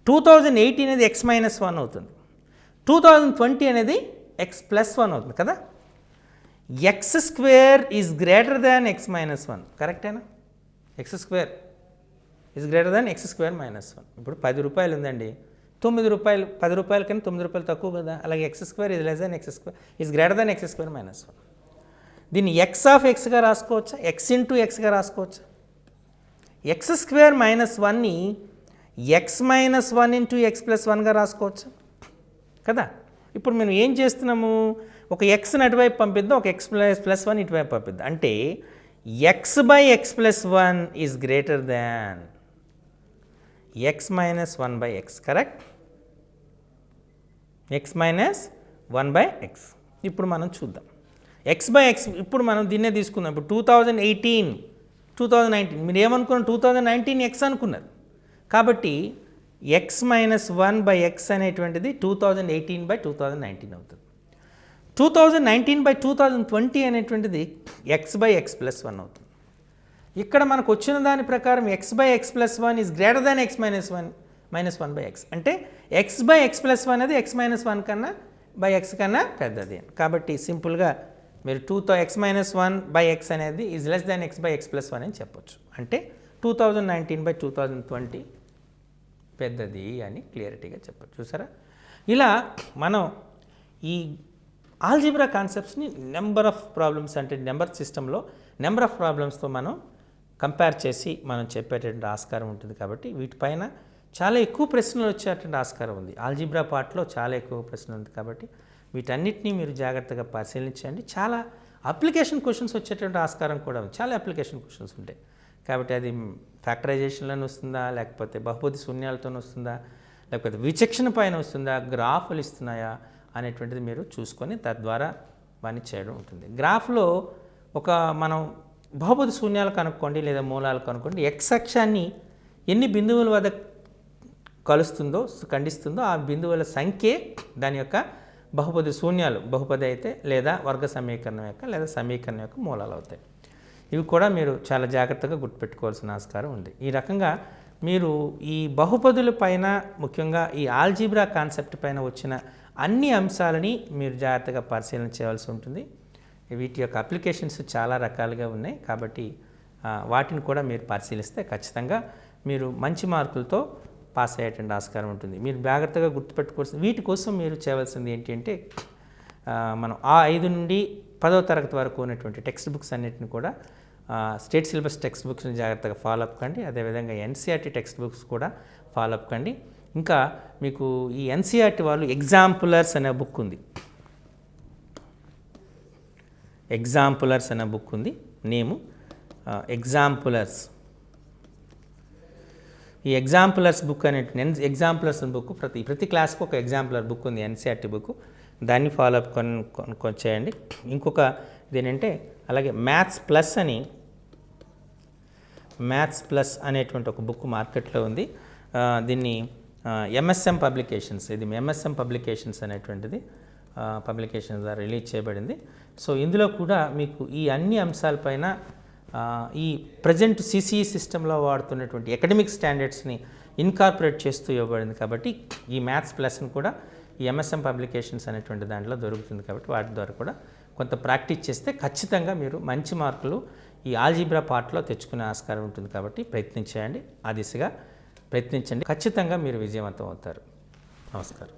2018 అనేది ఎక్స్ మైనస్ 1 అవుతుంది, 2020 అనేది ఎక్స్ ప్లస్ 1 అవుతుంది కదా. X square is greater than X minus 1, కరెక్టేనా. X square is greater than X square minus 1. ఇప్పుడు 10 రూపాయలు ఉందండి, 9 రూపాయలు, 10 రూపాయల కన్నా 9 రూపాయలు తక్కువ కదా. అలాగే X square is less than X square is greater than X square minus 1. దీన్ని ఎక్స్ ఆఫ్ ఎక్స్గా రాసుకోవచ్చా, ఎక్స్ ఇంటూ ఎక్స్గా రాసుకోవచ్చా. ఎక్స్ స్క్వేర్ మైనస్ 1ని X minus 1 into X plus 1గా రాసుకోవచ్చా కదా. ఇప్పుడు మేము ఏం చేస్తున్నాము, ఒక ఎక్స్ని అటువైపు పంపిద్దాం, ఒక ఎక్స్ ప్లస్ 1 ఇటువైపు పంపిద్దాం. అంటే X by X plus 1 is greater than X minus 1 by X, correct. X minus 1 by X. ఇప్పుడు మనం చూద్దాం ఎక్స్ బై ఎక్స్. ఇప్పుడు మనం దీన్నే తీసుకుందాం. ఇప్పుడు 2018 2019 మీరు ఏమనుకున్నారు, 2019 ఎక్స్ అనుకున్నారు కాబట్టి ఎక్స్ మైనస్ 1 బై ఎక్స్ అనేటువంటిది 2018 బై 2019 అవుతుంది. 2019 బై 2020 అనేటువంటిది ఎక్స్ బై ఎక్స్ ప్లస్ 1 అవుతుంది. ఇక్కడ మనకు వచ్చిన దాని ప్రకారం X by X plus 1 is greater than X minus 1 by X. అంటే ఎక్స్ బై ఎక్స్ ప్లస్ 1 అనేది ఎక్స్ మైనస్ 1 కన్నా బై ఎక్స్ కన్నా పెద్దది అని. కాబట్టి సింపుల్గా మీరు 2తో x - 1 బై ఎక్స్ అనేది is less than x by X plus 1 అని చెప్పొచ్చు. అంటే 2019/2020 పెద్దది అని క్లియరిటీగా చెప్పొచ్చు. చూసారా, ఇలా మనం ఈ ఆల్జీబ్రా కాన్సెప్ట్స్ని నెంబర్ ఆఫ్ ప్రాబ్లమ్స్ అంటే నెంబర్ సిస్టంలో నెంబర్ ఆఫ్ ప్రాబ్లమ్స్తో మనం కంపేర్ చేసి మనం చెప్పేటటువంటి ఆస్కారం ఉంటుంది. కాబట్టి వీటిపైన చాలా ఎక్కువ ప్రశ్నలు వచ్చేటువంటి ఆస్కారం ఉంది. ఆల్జీబ్రా పార్ట్లో చాలా ఎక్కువ ప్రశ్నలు ఉంది. కాబట్టి వీటన్నిటినీ మీరు జాగ్రత్తగా పరిశీలించండి. చాలా అప్లికేషన్ క్వశ్చన్స్ వచ్చేటువంటి ఆస్కారం కూడా ఉంది. చాలా అప్లికేషన్ క్వశ్చన్స్ ఉంటాయి. కాబట్టి అది ఫ్యాక్టరైజేషన్లోనే వస్తుందా, లేకపోతే బహుపది శూన్యాలతో వస్తుందా, లేకపోతే విచక్షణ పైన వస్తుందా, గ్రాఫ్లు ఇస్తున్నాయా అనేటువంటిది మీరు చూసుకొని తద్వారా పని చేయడం ఉంటుంది. గ్రాఫ్లో మనం బహుపది శూన్యాలు కనుక్కోండి లేదా మూలాలు కనుక్కోండి. ఎక్స్ అక్షాన్ని ఎన్ని బిందువుల వద్ద ఖండిస్తుందో ఆ బిందువుల సంఖ్యే దాని యొక్క బహుపది శూన్యాలు, బహుపది అయితే లేదా వర్గ సమీకరణం యొక్క లేదా సమీకరణం యొక్క మూలాలు అవుతాయి. ఇవి కూడా మీరు చాలా జాగ్రత్తగా గుర్తుపెట్టుకోవాల్సిన ఆస్కారం ఉంది. ఈ రకంగా మీరు ఈ బహుపదుల పైన ముఖ్యంగా ఈ ఆల్జీబ్రా కాన్సెప్ట్ పైన వచ్చిన అన్ని అంశాలని మీరు జాగ్రత్తగా పరిశీలన చేయాల్సి ఉంటుంది. వీటి యొక్క అప్లికేషన్స్ చాలా రకాలుగా ఉన్నాయి. కాబట్టి వాటిని కూడా మీరు పరిశీలిస్తే ఖచ్చితంగా మీరు మంచి మార్కులతో పాస్ అయ్యేటువంటి ఆస్కారం ఉంటుంది. మీరు జాగ్రత్తగా గుర్తుపెట్టుకోవాల్సింది వీటి కోసం మీరు చేయవలసింది ఏంటి అంటే మనం ఆ 5 నుండి 10వ తరగతి వరకు ఉన్నటువంటి టెక్స్ట్ బుక్స్ అన్నిటిని కూడా స్టేట్ సిలబస్ టెక్స్ట్ బుక్స్ని జాగ్రత్తగా ఫాలో అప్ కండి. అదేవిధంగా ఎన్సీఆర్టీ టెక్స్ట్ బుక్స్ కూడా ఫాలో అప్ కండి. ఇంకా మీకు ఈ ఎన్సీఆర్టీ వాళ్ళు ఎగ్జాంపులర్స్ అనే బుక్ ఉంది. ఎగ్జాంపులర్స్ అనే బుక్ ఉంది. నేము ఎగ్జాంపులర్స్. ఈ ఎగ్జాంపులర్స్ బుక్ అనేటువంటి ఎగ్జాంపులర్స్ బుక్ ప్రతి క్లాస్కి ఒక ఎగ్జాంపులర్ బుక్ ఉంది, ఎన్సీఆర్టీ బుక్. దాన్ని ఫాలో అప్ చేయండి. ఇంకొక ఇదేంటంటే అలాగే మ్యాథ్స్ ప్లస్ అనేటువంటి ఒక బుక్ మార్కెట్లో ఉంది. దీన్ని ఎంఎస్ఎం పబ్లికేషన్స్, ఇది ఎంఎస్ఎం పబ్లికేషన్స్ అనేటువంటిది పబ్లికేషన్ ద్వారా రిలీజ్ చేయబడింది. సో ఇందులో కూడా మీకు ఈ అన్ని అంశాలపైన ఈ ప్రజెంట్ సిసిఈ సిస్టంలో వాడుతున్నటువంటి అకాడమిక్ స్టాండర్డ్స్ని ఇన్కార్పొరేట్ చేస్తూ ఇవ్వబడింది. కాబట్టి ఈ మ్యాథ్స్ ప్లస్ని కూడా ఈ ఎంఎస్ఎం పబ్లికేషన్స్ అనేటువంటి దాంట్లో దొరుకుతుంది. కాబట్టి వాటి ద్వారా కూడా కొంత ప్రాక్టీస్ చేస్తే ఖచ్చితంగా మీరు మంచి మార్కులు ఈ ఆల్జీబ్రా పార్ట్లో తెచ్చుకునే ఆస్కారం ఉంటుంది. కాబట్టి ప్రయత్నించండి, ఆ దిశగా ప్రయత్నించండి. ఖచ్చితంగా మీరు విజయవంతం అవుతారు. నమస్కారం.